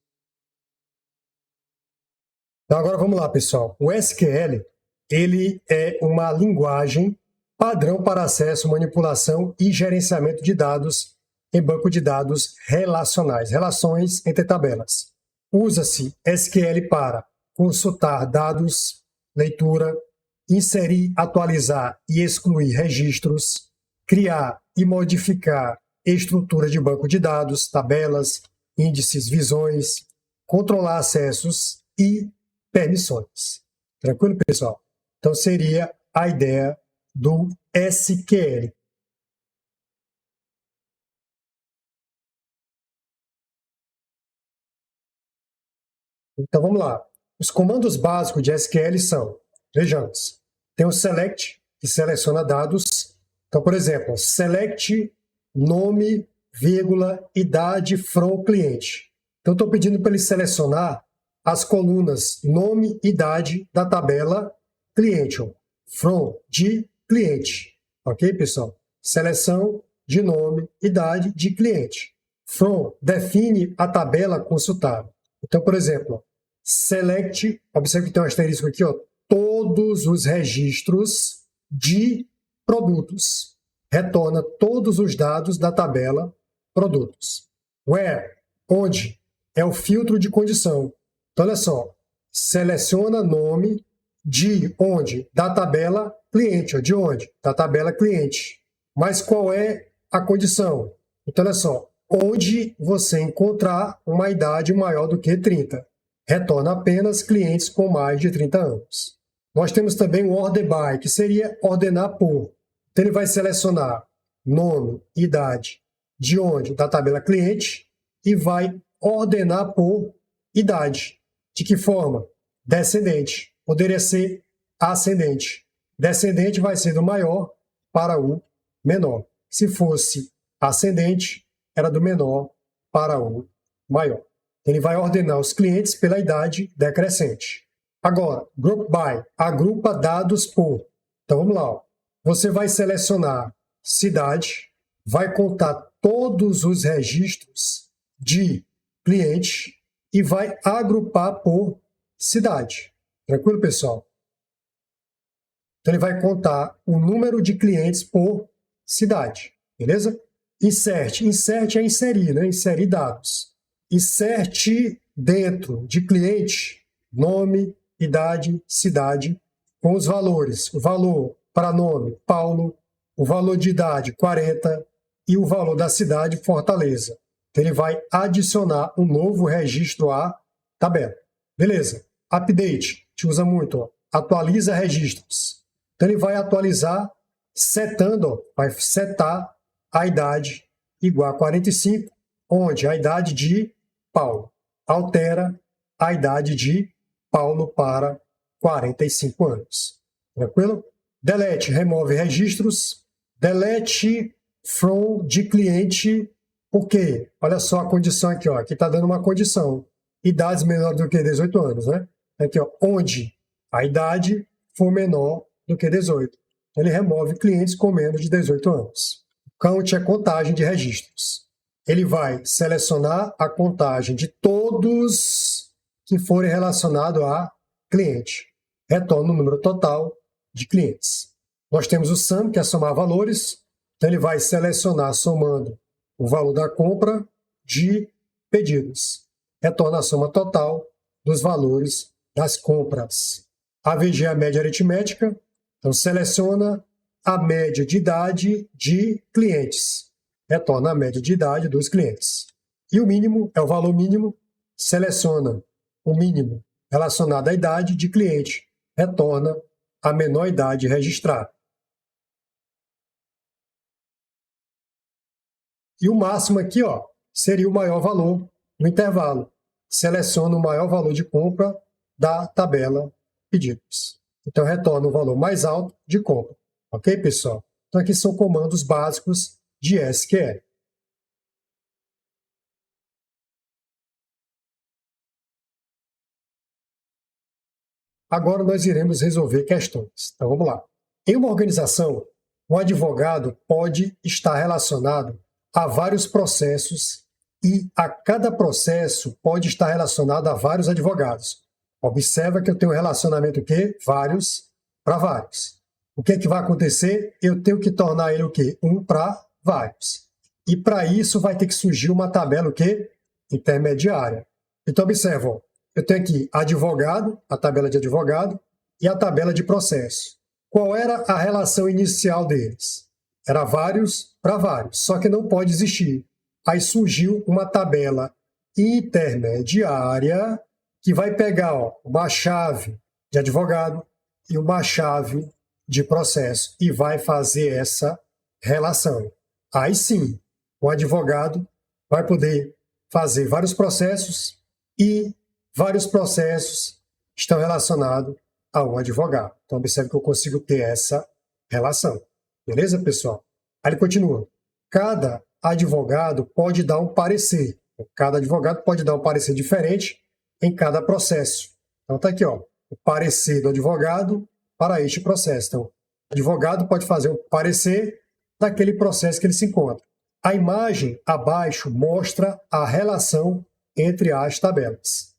Então, agora vamos lá, pessoal. O SQL, ele é uma linguagem padrão para acesso, manipulação e gerenciamento de dados em banco de dados relacionais, relações entre tabelas. Usa-se SQL para consultar dados, leitura, inserir, atualizar e excluir registros, criar e modificar estrutura de banco de dados, tabelas, índices, visões, controlar acessos e permissões. Tranquilo, pessoal? Então, seria a ideia do SQL. Então, vamos lá. Os comandos básicos de SQL são, vejamos, tem o select, que seleciona dados. Então, por exemplo, select nome, vírgula, idade, from, cliente. Então, estou pedindo para ele selecionar as colunas nome, idade da tabela cliente, ó, from, de cliente. Ok, pessoal? Seleção de nome, idade de cliente. From define a tabela consultada. Então, por exemplo, select, observe que tem um asterisco aqui, ó, todos os registros de produtos. Retorna todos os dados da tabela produtos. Where, onde, é o filtro de condição. Então, olha só, seleciona nome de onde? Da tabela cliente. Ó, de onde? Da tabela cliente. Mas qual é a condição? Então, olha só, onde você encontrar uma idade maior do que 30. Retorna apenas clientes com mais de 30 anos. Nós temos também o order by, que seria ordenar por. Então, ele vai selecionar nome, idade, de onde? Da tabela cliente, e vai ordenar por idade. De que forma? Descendente. Poderia ser ascendente. Descendente vai ser do maior para o menor. Se fosse ascendente, era do menor para o maior. Ele vai ordenar os clientes pela idade decrescente. Agora, Group By, agrupa dados por. Então vamos lá. Ó. Você vai selecionar cidade, vai contar todos os registros de cliente e vai agrupar por cidade. Tranquilo, pessoal? Então ele vai contar o número de clientes por cidade, beleza? Insert. Insert é inserir, né? Inserir dados. Insert dentro de cliente, nome, idade, cidade, com os valores. O valor para nome, Paulo. O valor de idade, 40. E o valor da cidade, Fortaleza. Então ele vai adicionar um novo registro à tabela. Beleza. Update. A gente usa muito. Ó. Atualiza registros. Então ele vai atualizar setando, ó, vai setar a idade igual a 45, onde a idade de Paulo altera a idade de Paulo para 45 anos. Tranquilo? Delete, remove registros. Delete from de cliente. Por quê? Olha só a condição aqui, ó. Aqui está dando uma condição. Idades menores do que 18 anos, né? Aqui, ó, onde a idade for menor do que 18. Ele remove clientes com menos de 18 anos. Count é contagem de registros. Ele vai selecionar a contagem de todos que forem relacionados a cliente. Retorna o número total de clientes. Nós temos o sum, que é somar valores. Então ele vai selecionar somando o valor da compra de pedidos. Retorna a soma total dos valores das compras. AVG é a média aritmética. Então, seleciona a média de idade de clientes. Retorna a média de idade dos clientes. E o mínimo é o valor mínimo. Seleciona o mínimo relacionado à idade de cliente. Retorna a menor idade registrada. E o máximo aqui, ó, seria o maior valor no intervalo. Seleciona o maior valor de compra da tabela pedidos. Então, retorna o valor mais alto de compra. Ok, pessoal? Então, aqui são comandos básicos de SQL. Agora, nós iremos resolver questões. Então, vamos lá. Em uma organização, o advogado pode estar relacionado a vários processos e a cada processo pode estar relacionado a vários advogados. Observa que eu tenho um relacionamento o quê? Vários para vários. O que é que vai acontecer? Eu tenho que tornar ele o quê? Um para vários. E para isso vai ter que surgir uma tabela o quê? Intermediária. Então observa, ó, eu tenho aqui advogado, a tabela de advogado, e a tabela de processo. Qual era a relação inicial deles? Era vários para vários, só que não pode existir. Aí surgiu uma tabela intermediária que vai pegar, ó, uma chave de advogado e uma chave de processo e vai fazer essa relação. Aí sim, o advogado vai poder fazer vários processos e vários processos estão relacionados a um advogado. Então, observe que eu consigo ter essa relação. Beleza, pessoal? Aí ele continua. Cada advogado pode dar um parecer. Cada advogado pode dar um parecer diferente em cada processo. Então, está aqui, ó, o parecer do advogado para este processo. Então, o advogado pode fazer um parecer daquele processo que ele se encontra. A imagem abaixo mostra a relação entre as tabelas.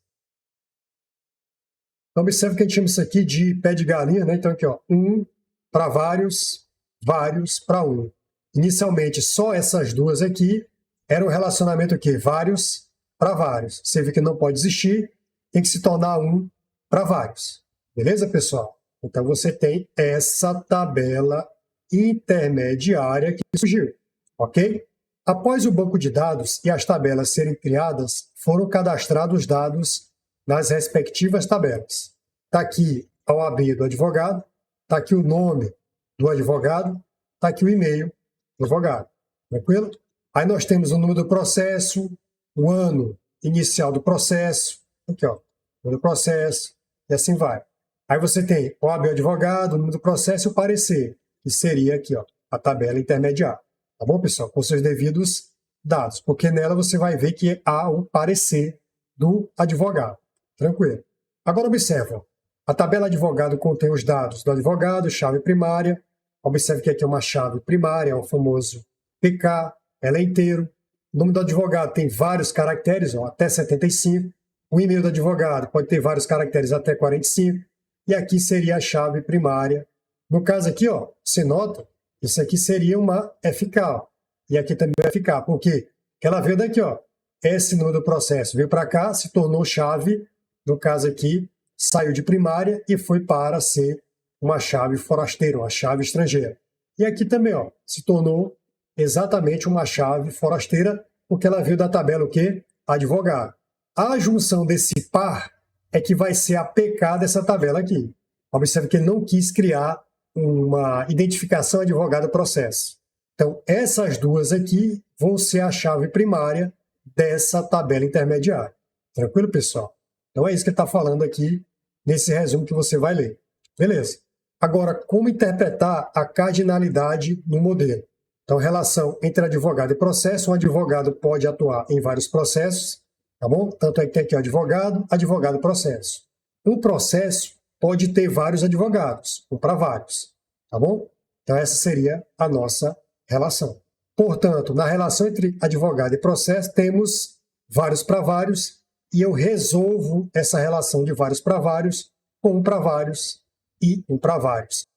Então, observe que a gente chama isso aqui de pé de galinha, né? Então, aqui, ó, um para vários, vários para um. Inicialmente, só essas duas aqui eram um relacionamento o quê? Vários para vários. Você vê que não pode existir, tem que se tornar um para vários. Beleza, pessoal? Então, você tem essa tabela intermediária que surgiu, ok? Após o banco de dados e as tabelas serem criadas, foram cadastrados os dados nas respectivas tabelas. Está aqui a OAB do advogado, está aqui o nome do advogado, está aqui o e-mail do advogado. Tranquilo? Aí nós temos o número do processo, o ano inicial do processo, aqui, ó, o número do processo, e assim vai. Aí você tem OAB do advogado, o número do processo e o parecer, que seria aqui, ó, a tabela intermediária. Tá bom, pessoal? Com seus devidos dados, porque nela você vai ver que há um parecer do advogado. Tranquilo. Agora observa, a tabela advogado contém os dados do advogado, chave primária. Observe que aqui é uma chave primária, é o famoso PK, ela é inteiro. O nome do advogado tem vários caracteres, ó, até 75. O e-mail do advogado pode ter vários caracteres até 45. E aqui seria a chave primária. No caso aqui, ó, você nota, isso aqui seria uma FK. Ó, e aqui também é FK. Por quê? Porque ela veio daqui, ó. Esse número do processo veio para cá, se tornou chave. No caso aqui, saiu de primária e foi para ser uma chave forasteira, uma chave estrangeira. E aqui também, ó, se tornou exatamente uma chave forasteira, porque ela veio da tabela o quê? Advogado. A junção desse par é que vai ser a PK dessa tabela aqui. Observe que ele não quis criar uma identificação advogado-processo. Então, essas duas aqui vão ser a chave primária dessa tabela intermediária. Tranquilo, pessoal? Então, é isso que ele está falando aqui nesse resumo que você vai ler. Beleza. Agora, como interpretar a cardinalidade no modelo? Então, relação entre advogado e processo. Um advogado pode atuar em vários processos, tá bom? Tanto é que tem aqui o advogado, advogado, processo. Um processo pode ter vários advogados, ou para vários, tá bom? Então, essa seria a nossa relação. Portanto, na relação entre advogado e processo, temos vários para vários, e eu resolvo essa relação de vários para vários com um para vários e um para vários.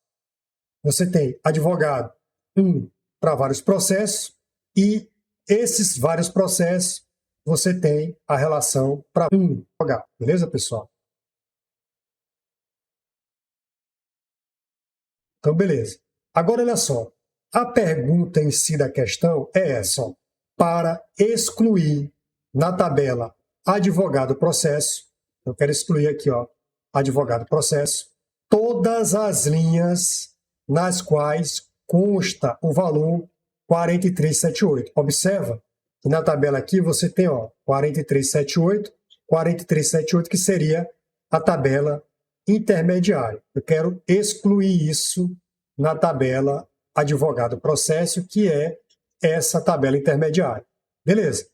Você tem advogado, um para vários processos, e esses vários processos, você tem a relação para um advogado. Beleza, pessoal? Então, beleza. Agora, olha só. A pergunta em si da questão é essa. Ó. Para excluir na tabela advogado-processo, eu quero excluir aqui, ó, advogado-processo, todas as linhas nas quais consta o valor 4378. Observa que na tabela aqui você tem, ó, 4378, que seria a tabela intermediária. Eu quero excluir isso na tabela advogado-processo, que é essa tabela intermediária. Beleza. O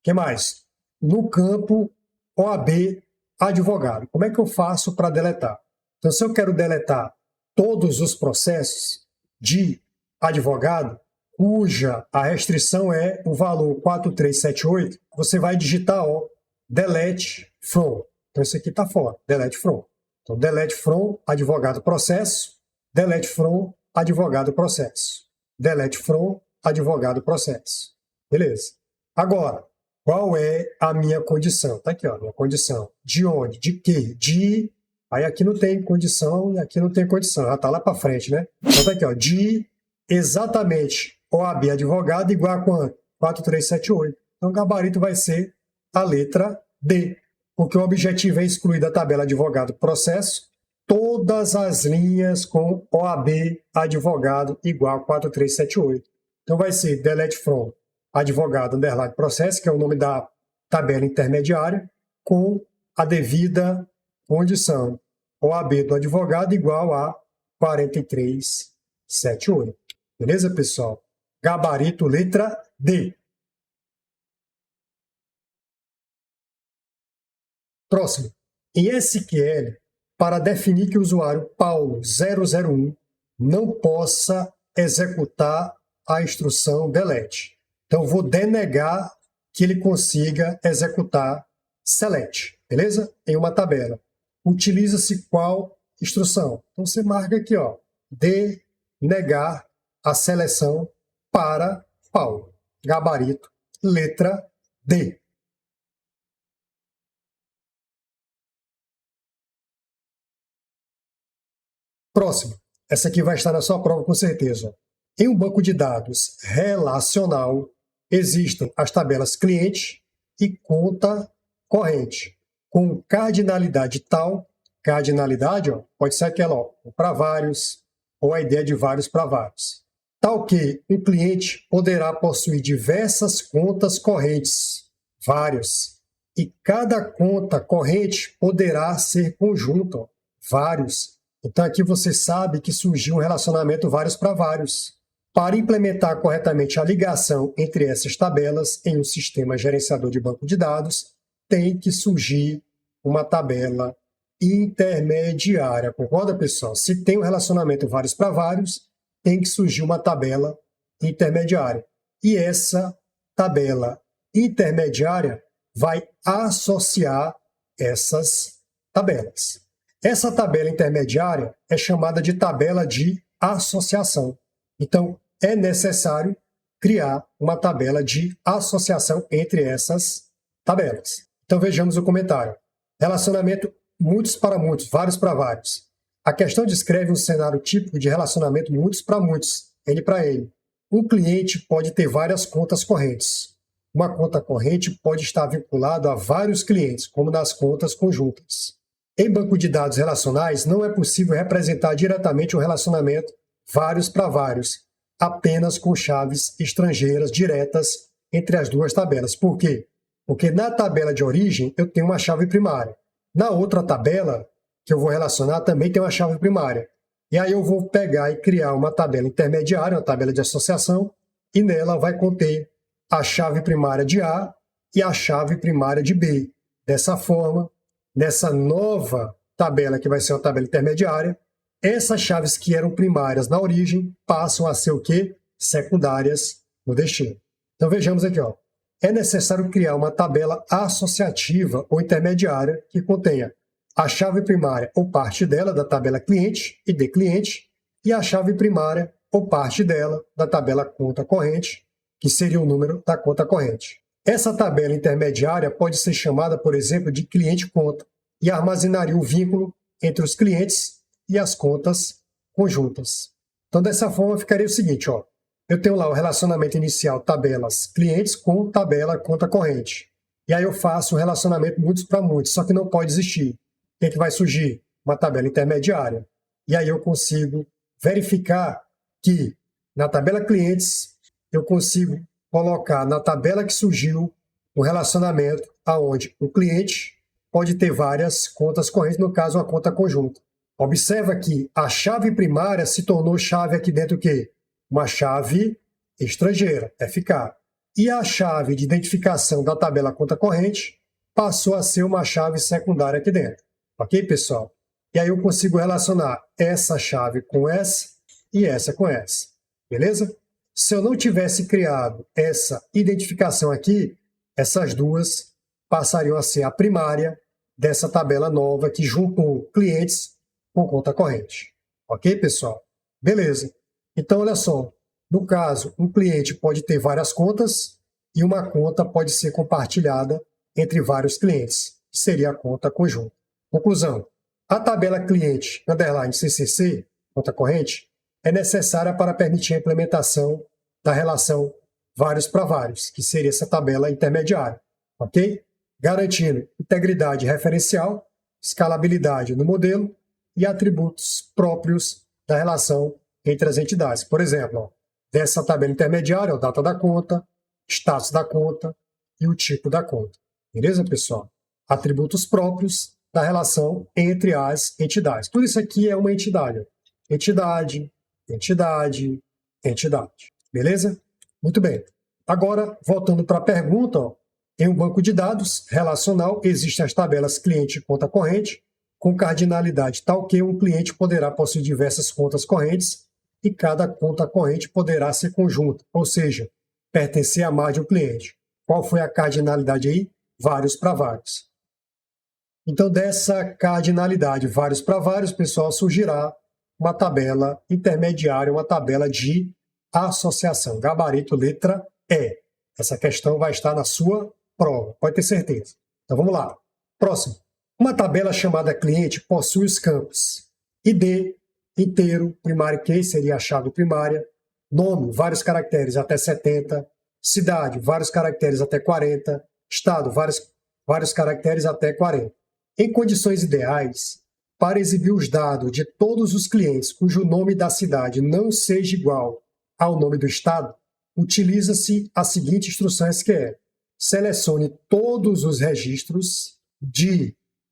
que mais? No campo OAB advogado. Como é que eu faço para deletar? Então, se eu quero deletar todos os processos de advogado, cuja a restrição é o valor 4378, você vai digitar, ó, delete from. Então, isso aqui está fora, delete from. Então, delete from, advogado processo, delete from, advogado processo. Delete from, advogado processo. Beleza. Agora, qual é a minha condição? Está aqui, ó, minha condição. De onde? De quê? De... Aí aqui não tem condição e aqui não tem condição. Já está lá para frente, né? Então tá aqui, ó, de exatamente OAB advogado igual a quanto? 4378. Então o gabarito vai ser a letra D, porque o objetivo é excluir da tabela advogado processo todas as linhas com OAB advogado igual a 4378. Então vai ser delete from advogado underline processo, que é o nome da tabela intermediária, com a devida condição OAB do advogado igual a 4378. Beleza, pessoal? Gabarito letra D. Próximo. Em SQL, para definir que o usuário Paulo 001 não possa executar a instrução delete. Então, vou denegar que ele consiga executar select, beleza? Em uma tabela. Utiliza-se qual instrução? Então, você marca aqui, ó, denegar a seleção para Paulo. Gabarito, letra D. Próximo. Essa aqui vai estar na sua prova com certeza. Em um banco de dados relacional, existem as tabelas cliente e conta corrente, com cardinalidade tal, cardinalidade, ó, pode ser aquela para vários, ou a ideia de vários para vários, tal que um cliente poderá possuir diversas contas correntes, vários, e cada conta corrente poderá ser conjunto, ó, vários. Então aqui você sabe que surgiu um relacionamento vários para vários. Para implementar corretamente a ligação entre essas tabelas em um sistema gerenciador de banco de dados, tem que surgir uma tabela intermediária. Concorda, pessoal? Se tem um relacionamento vários para vários, tem que surgir uma tabela intermediária. E essa tabela intermediária vai associar essas tabelas. Essa tabela intermediária é chamada de tabela de associação. Então, é necessário criar uma tabela de associação entre essas tabelas. Então, vejamos o comentário. Relacionamento muitos para muitos, vários para vários. A questão descreve um cenário típico de relacionamento muitos para muitos, N para N. Um cliente pode ter várias contas correntes. Uma conta corrente pode estar vinculada a vários clientes, como nas contas conjuntas. Em banco de dados relacionais, não é possível representar diretamente o relacionamento vários para vários, apenas com chaves estrangeiras diretas entre as duas tabelas. Por quê? Porque na tabela de origem eu tenho uma chave primária. Na outra tabela que eu vou relacionar também tem uma chave primária. E aí eu vou pegar e criar uma tabela intermediária, uma tabela de associação, e nela vai conter a chave primária de A e a chave primária de B. Dessa forma, nessa nova tabela, que vai ser uma tabela intermediária, essas chaves que eram primárias na origem passam a ser o quê? Secundárias no destino. Então vejamos aqui, ó. É necessário criar uma tabela associativa ou intermediária que contenha a chave primária ou parte dela da tabela cliente e de cliente e a chave primária ou parte dela da tabela conta corrente, que seria o número da conta corrente. Essa tabela intermediária pode ser chamada, por exemplo, de cliente-conta e armazenaria o vínculo entre os clientes e as contas conjuntas. Então, dessa forma, ficaria o seguinte, ó. Eu tenho lá o relacionamento inicial, tabelas clientes com tabela conta corrente. E aí eu faço um relacionamento muitos para muitos, só que não pode existir. O que é que vai surgir? Uma tabela intermediária. E aí eu consigo verificar que na tabela clientes eu consigo colocar na tabela que surgiu um relacionamento aonde o cliente pode ter várias contas correntes, no caso, uma conta conjunta. Observa que a chave primária se tornou chave aqui dentro o quê? Uma chave estrangeira, FK. E a chave de identificação da tabela conta corrente passou a ser uma chave secundária aqui dentro. Ok, pessoal? E aí eu consigo relacionar essa chave com essa e essa com essa. Beleza? Se eu não tivesse criado essa identificação aqui, essas duas passariam a ser a primária dessa tabela nova que juntou clientes com conta corrente. Ok, pessoal? Beleza. Então, olha só. No caso, um cliente pode ter várias contas e uma conta pode ser compartilhada entre vários clientes, que seria a conta conjunta. Conclusão. A tabela cliente _ CCC, conta corrente, é necessária para permitir a implementação da relação vários para vários, que seria essa tabela intermediária, ok? Garantindo integridade referencial, escalabilidade no modelo e atributos próprios da relação entre as entidades. Por exemplo, ó, dessa tabela intermediária, a data da conta, status da conta e o tipo da conta. Beleza, pessoal? Atributos próprios da relação entre as entidades. Tudo isso aqui é uma entidade. Entidade, entidade, entidade. Beleza? Muito bem. Agora, voltando para a pergunta, ó, em um banco de dados relacional existem as tabelas cliente e conta corrente, com cardinalidade tal que um cliente poderá possuir diversas contas correntes e cada conta corrente poderá ser conjunta, ou seja, pertencer a mais de um cliente. Qual foi a cardinalidade aí? Vários para vários. Então, dessa cardinalidade vários para vários, pessoal, surgirá uma tabela intermediária, uma tabela de associação. Gabarito letra E. Essa questão vai estar na sua prova, pode ter certeza. Então, vamos lá. Próximo. Uma tabela chamada cliente possui os campos ID, inteiro, primário key, seria a chave primária, nome, vários caracteres até 70, cidade, vários caracteres até 40, estado, vários caracteres até 40. Em condições ideais, para exibir os dados de todos os clientes cujo nome da cidade não seja igual ao nome do estado, utiliza-se a seguinte instrução SQL. Selecione todos os registros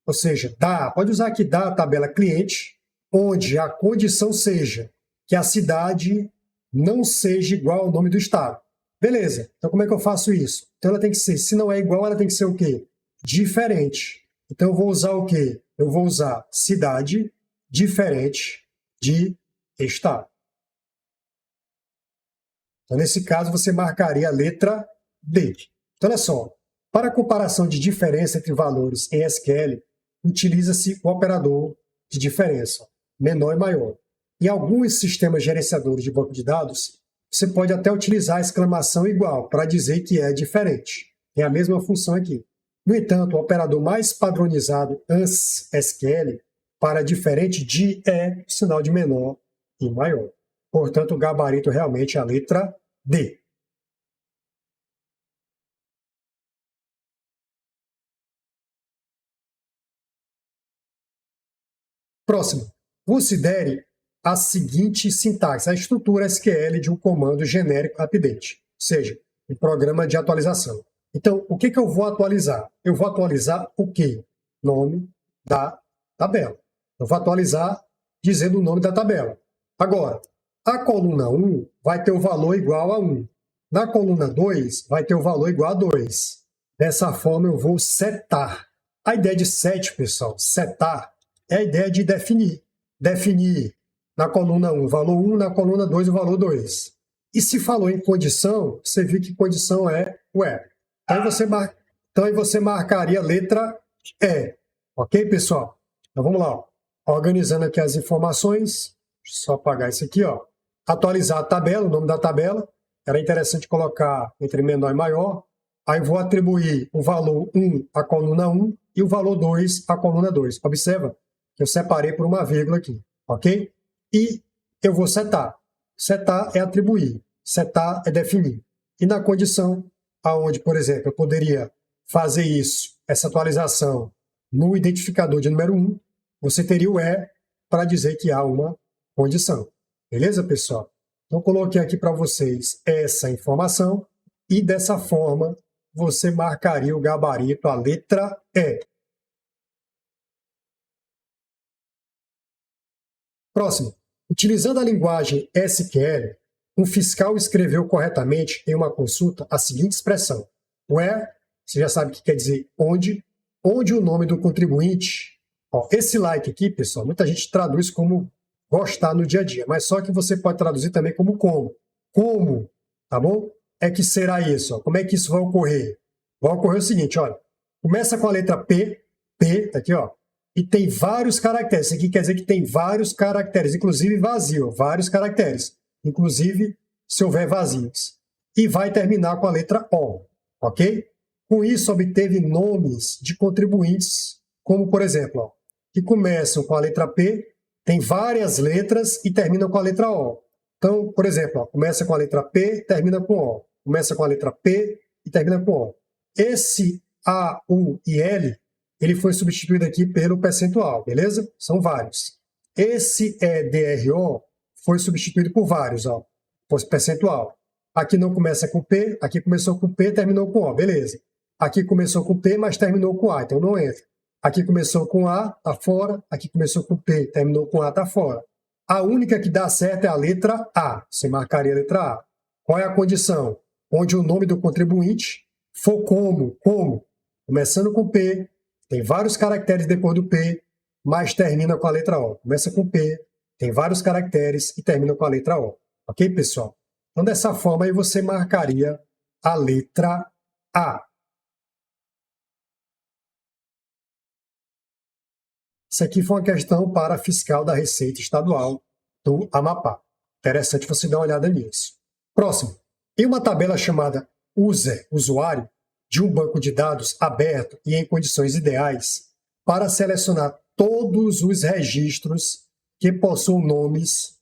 ou seja, pode usar aqui da tabela cliente, onde a condição seja que a cidade não seja igual ao nome do estado. Beleza, então como é que eu faço isso? Então ela tem que ser, se não é igual, ela tem que ser o quê? Diferente. Então eu vou usar o quê? Eu vou usar cidade diferente de estado. Então, nesse caso, você marcaria a letra D. Então, olha só. Para a comparação de diferença entre valores em SQL, utiliza-se o operador de diferença, menor e maior. Em alguns sistemas gerenciadores de banco de dados, você pode até utilizar a exclamação igual para dizer que é diferente. Tem a mesma função aqui. No entanto, o operador mais padronizado ANS SQL para diferente de é o sinal de menor e maior. Portanto, o gabarito realmente é a letra D. Próximo. Considere a seguinte sintaxe, a estrutura SQL de um comando genérico update, ou seja, um programa de atualização. Então, o que eu vou atualizar? Eu vou atualizar o quê? Nome da tabela. Eu vou atualizar dizendo o nome da tabela. Agora, a coluna 1 vai ter o valor igual a 1. Na coluna 2 vai ter o valor igual a 2. Dessa forma, eu vou setar. A ideia de set, pessoal, setar, é a ideia de definir. Definir na coluna 1 o valor 1, na coluna 2 o valor 2. E se falou em condição, você viu que condição é o where. Então aí você marcaria a letra E. Ok, pessoal? Então vamos lá. Ó. Organizando aqui as informações. Deixa eu só apagar isso aqui. Ó. Atualizar a tabela, o nome da tabela. Era interessante colocar entre menor e maior. Aí vou atribuir o valor 1 à coluna 1 e o valor 2 à coluna 2. Observa que eu separei por uma vírgula aqui. Ok? E eu vou setar. Setar é atribuir. Setar é definir. E na condição aonde, por exemplo, eu poderia fazer isso, essa atualização no identificador de número 1, você teria o E para dizer que há uma condição. Beleza, pessoal? Então, coloquei aqui para vocês essa informação e, dessa forma, você marcaria o gabarito, a letra E. Próximo. Utilizando a linguagem SQL, um fiscal escreveu corretamente em uma consulta a seguinte expressão. Where, você já sabe o que quer dizer onde o nome do contribuinte. Ó, esse like aqui, pessoal, muita gente traduz como gostar no dia a dia, mas só que você pode traduzir também como como. Como, tá bom? É que será isso? Ó. Como é que isso vai ocorrer? Vai ocorrer o seguinte, olha, começa com a letra P, tá aqui, ó, e tem vários caracteres. Isso aqui quer dizer que tem vários caracteres, inclusive vazio, vários caracteres. Inclusive, se houver vazios. E vai terminar com a letra O, ok? Com isso, obteve nomes de contribuintes, como, por exemplo, ó, que começam com a letra P, tem várias letras e terminam com a letra O. Então, por exemplo, ó, começa com a letra P, termina com O. Começa com a letra P e termina com O. Esse A, U e L, ele foi substituído aqui pelo percentual, beleza? São vários. Esse EDRO foi substituído por vários, ó, por percentual. Aqui não começa com P, aqui começou com P, terminou com O, beleza. Aqui começou com P, mas terminou com A, então não entra. Aqui começou com A, tá fora. Aqui começou com P, terminou com A, tá fora. A única que dá certo é a letra A. Você marcaria a letra A. Qual é a condição? Onde o nome do contribuinte for como. Começando com P, tem vários caracteres depois do P, mas termina com a letra O. Começa com P, tem vários caracteres e termina com a letra O. Ok, pessoal? Então, dessa forma, aí você marcaria a letra A. Isso aqui foi uma questão para fiscal da Receita Estadual do Amapá. Interessante você dar uma olhada nisso. Próximo. Em uma tabela chamada user, usuário, de um banco de dados aberto e em condições ideais, para selecionar todos os registros que possuam nomes,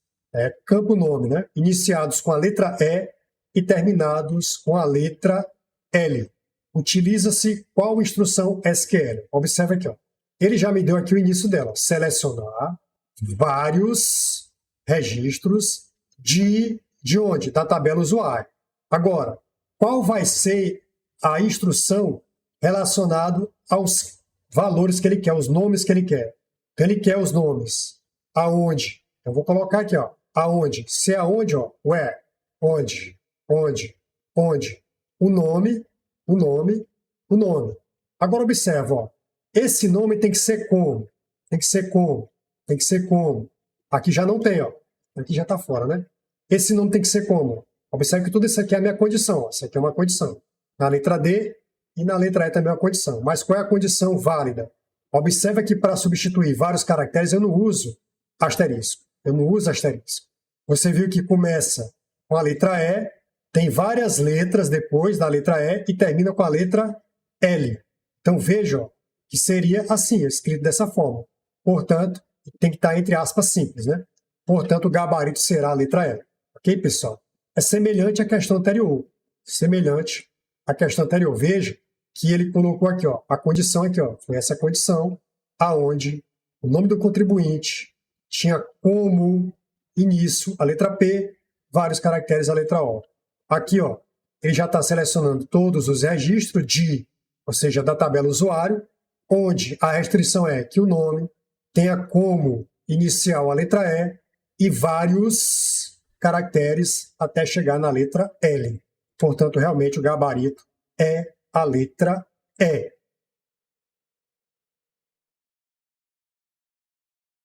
campo nome, né, iniciados com a letra E e terminados com a letra L. Utiliza-se qual instrução SQL? Observe aqui, ó. Ele já me deu aqui o início dela. Selecionar vários registros de onde? Da tabela usuário. Agora, qual vai ser a instrução relacionada aos valores que ele quer, os nomes que ele quer? Então, ele quer os nomes aonde? Eu vou colocar aqui, ó. aonde? Se é aonde, ó, where, onde, onde. O nome. Agora observa, ó, esse nome tem que ser como? Tem que ser como? Aqui já não tem, ó. Aqui já está fora, né? Esse nome tem que ser como? Observe que tudo isso aqui é a minha condição, ó. Isso aqui é uma condição. Na letra D e na letra E também é uma condição. Mas qual é a condição válida? Observa que para substituir vários caracteres eu não uso asterisco. Você viu que começa com a letra E, tem várias letras depois da letra E e termina com a letra L. Então veja, ó, que seria assim, escrito dessa forma. Portanto, tem que estar entre aspas simples, né? Portanto, o gabarito será a letra L. Ok, pessoal? É semelhante à questão anterior. Veja que ele colocou aqui, ó, a condição aqui, ó, foi essa condição aonde o nome do contribuinte tinha como início a letra P, vários caracteres a letra O. Aqui, ó, ele já está selecionando todos os registros ou seja, da tabela usuário, onde a restrição é que o nome tenha como inicial a letra E e vários caracteres até chegar na letra L. Portanto, realmente o gabarito é a letra E.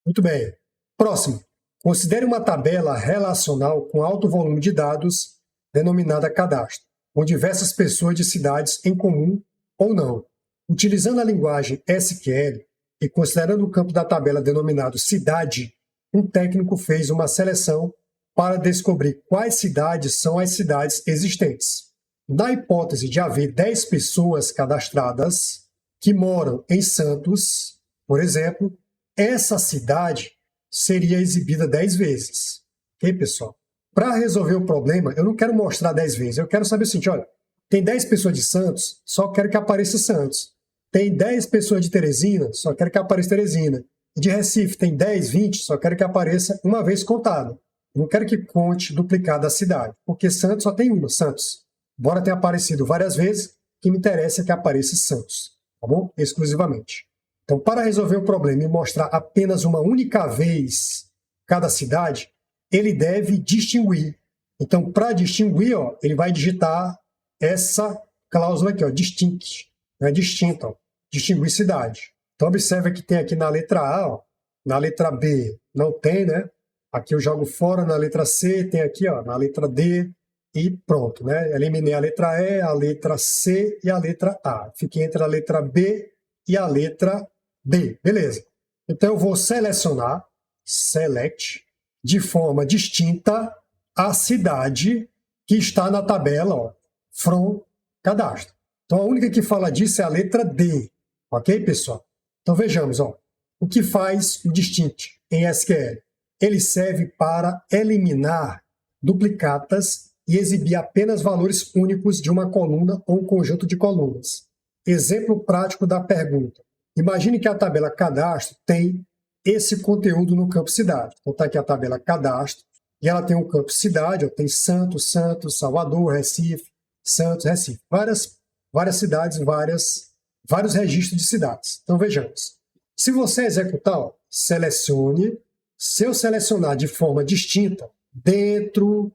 Muito bem. Próximo. Considere uma tabela relacional com alto volume de dados, denominada cadastro, com diversas pessoas de cidades em comum ou não. Utilizando a linguagem SQL e considerando o campo da tabela denominado cidade, um técnico fez uma seleção para descobrir quais cidades são as cidades existentes. Na hipótese de haver 10 pessoas cadastradas que moram em Santos, por exemplo, essa cidade seria exibida 10 vezes. Ok, pessoal? Para resolver o problema, eu não quero mostrar 10 vezes. Eu quero saber o seguinte, olha, tem 10 pessoas de Santos, só quero que apareça Santos. Tem 10 pessoas de Teresina, só quero que apareça Teresina. De Recife tem 10, 20, só quero que apareça uma vez contado. Não quero que conte duplicado a cidade, porque Santos só tem uma, Santos. Embora tenha aparecido várias vezes, o que me interessa é que apareça Santos, tá bom? Exclusivamente. Então, para resolver o problema e mostrar apenas uma única vez cada cidade, ele deve distinguir. Então, para distinguir, ó, ele vai digitar essa cláusula aqui, ó, distinct, né, distinto, ó, distinguir cidade. Então, observa que tem aqui na letra A, ó, na letra B não tem, né? Aqui eu jogo fora, na letra C tem aqui, ó, na letra D e pronto, né? Eliminei a letra E, a letra C e a letra A. Fiquei entre a letra B e a letra D. Beleza. Então, eu vou selecionar, select, de forma distinta a cidade que está na tabela, ó, from cadastro. Então, a única que fala disso é a letra D. Ok, pessoal? Então, vejamos, ó, o que faz o distinct em SQL? Ele serve para eliminar duplicatas e exibir apenas valores únicos de uma coluna ou um conjunto de colunas. Exemplo prático da pergunta. Imagine que a tabela cadastro tem esse conteúdo no campo cidade. Então está aqui a tabela cadastro e ela tem um campo cidade, ó, tem Santos, Salvador, Recife, Santos, Recife. Várias cidades, vários registros de cidades. Então vejamos. Se você executar, ó, selecione. Se eu selecionar de forma distinta, dentro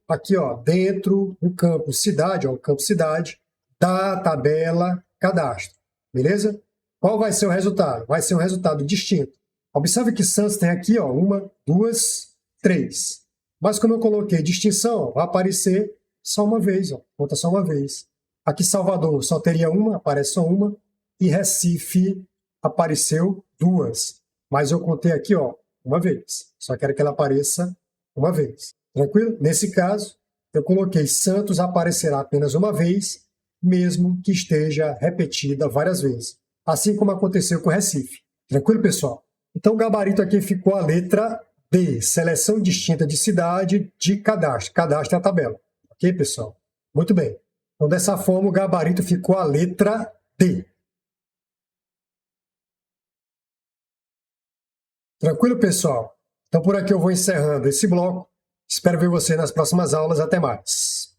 do campo cidade, ó, o campo cidade, da tabela cadastro. Beleza? Qual vai ser o resultado? Vai ser um resultado distinto. Observe que Santos tem aqui, ó, 1, 2, 3. Mas como eu coloquei distinção, ó, vai aparecer só uma vez, ó, conta só uma vez. Aqui Salvador só teria uma, aparece só uma. E Recife apareceu 2. Mas eu contei aqui, ó, uma vez. Só quero que ela apareça uma vez. Tranquilo? Nesse caso, eu coloquei Santos aparecerá apenas uma vez, mesmo que esteja repetida várias vezes. Assim como aconteceu com Recife. Tranquilo, pessoal? Então, o gabarito aqui ficou a letra D. Seleção distinta de cidade de cadastro. Cadastro é a tabela. Ok, pessoal? Muito bem. Então, dessa forma, o gabarito ficou a letra D. Tranquilo, pessoal? Então, por aqui eu vou encerrando esse bloco. Espero ver você nas próximas aulas. Até mais.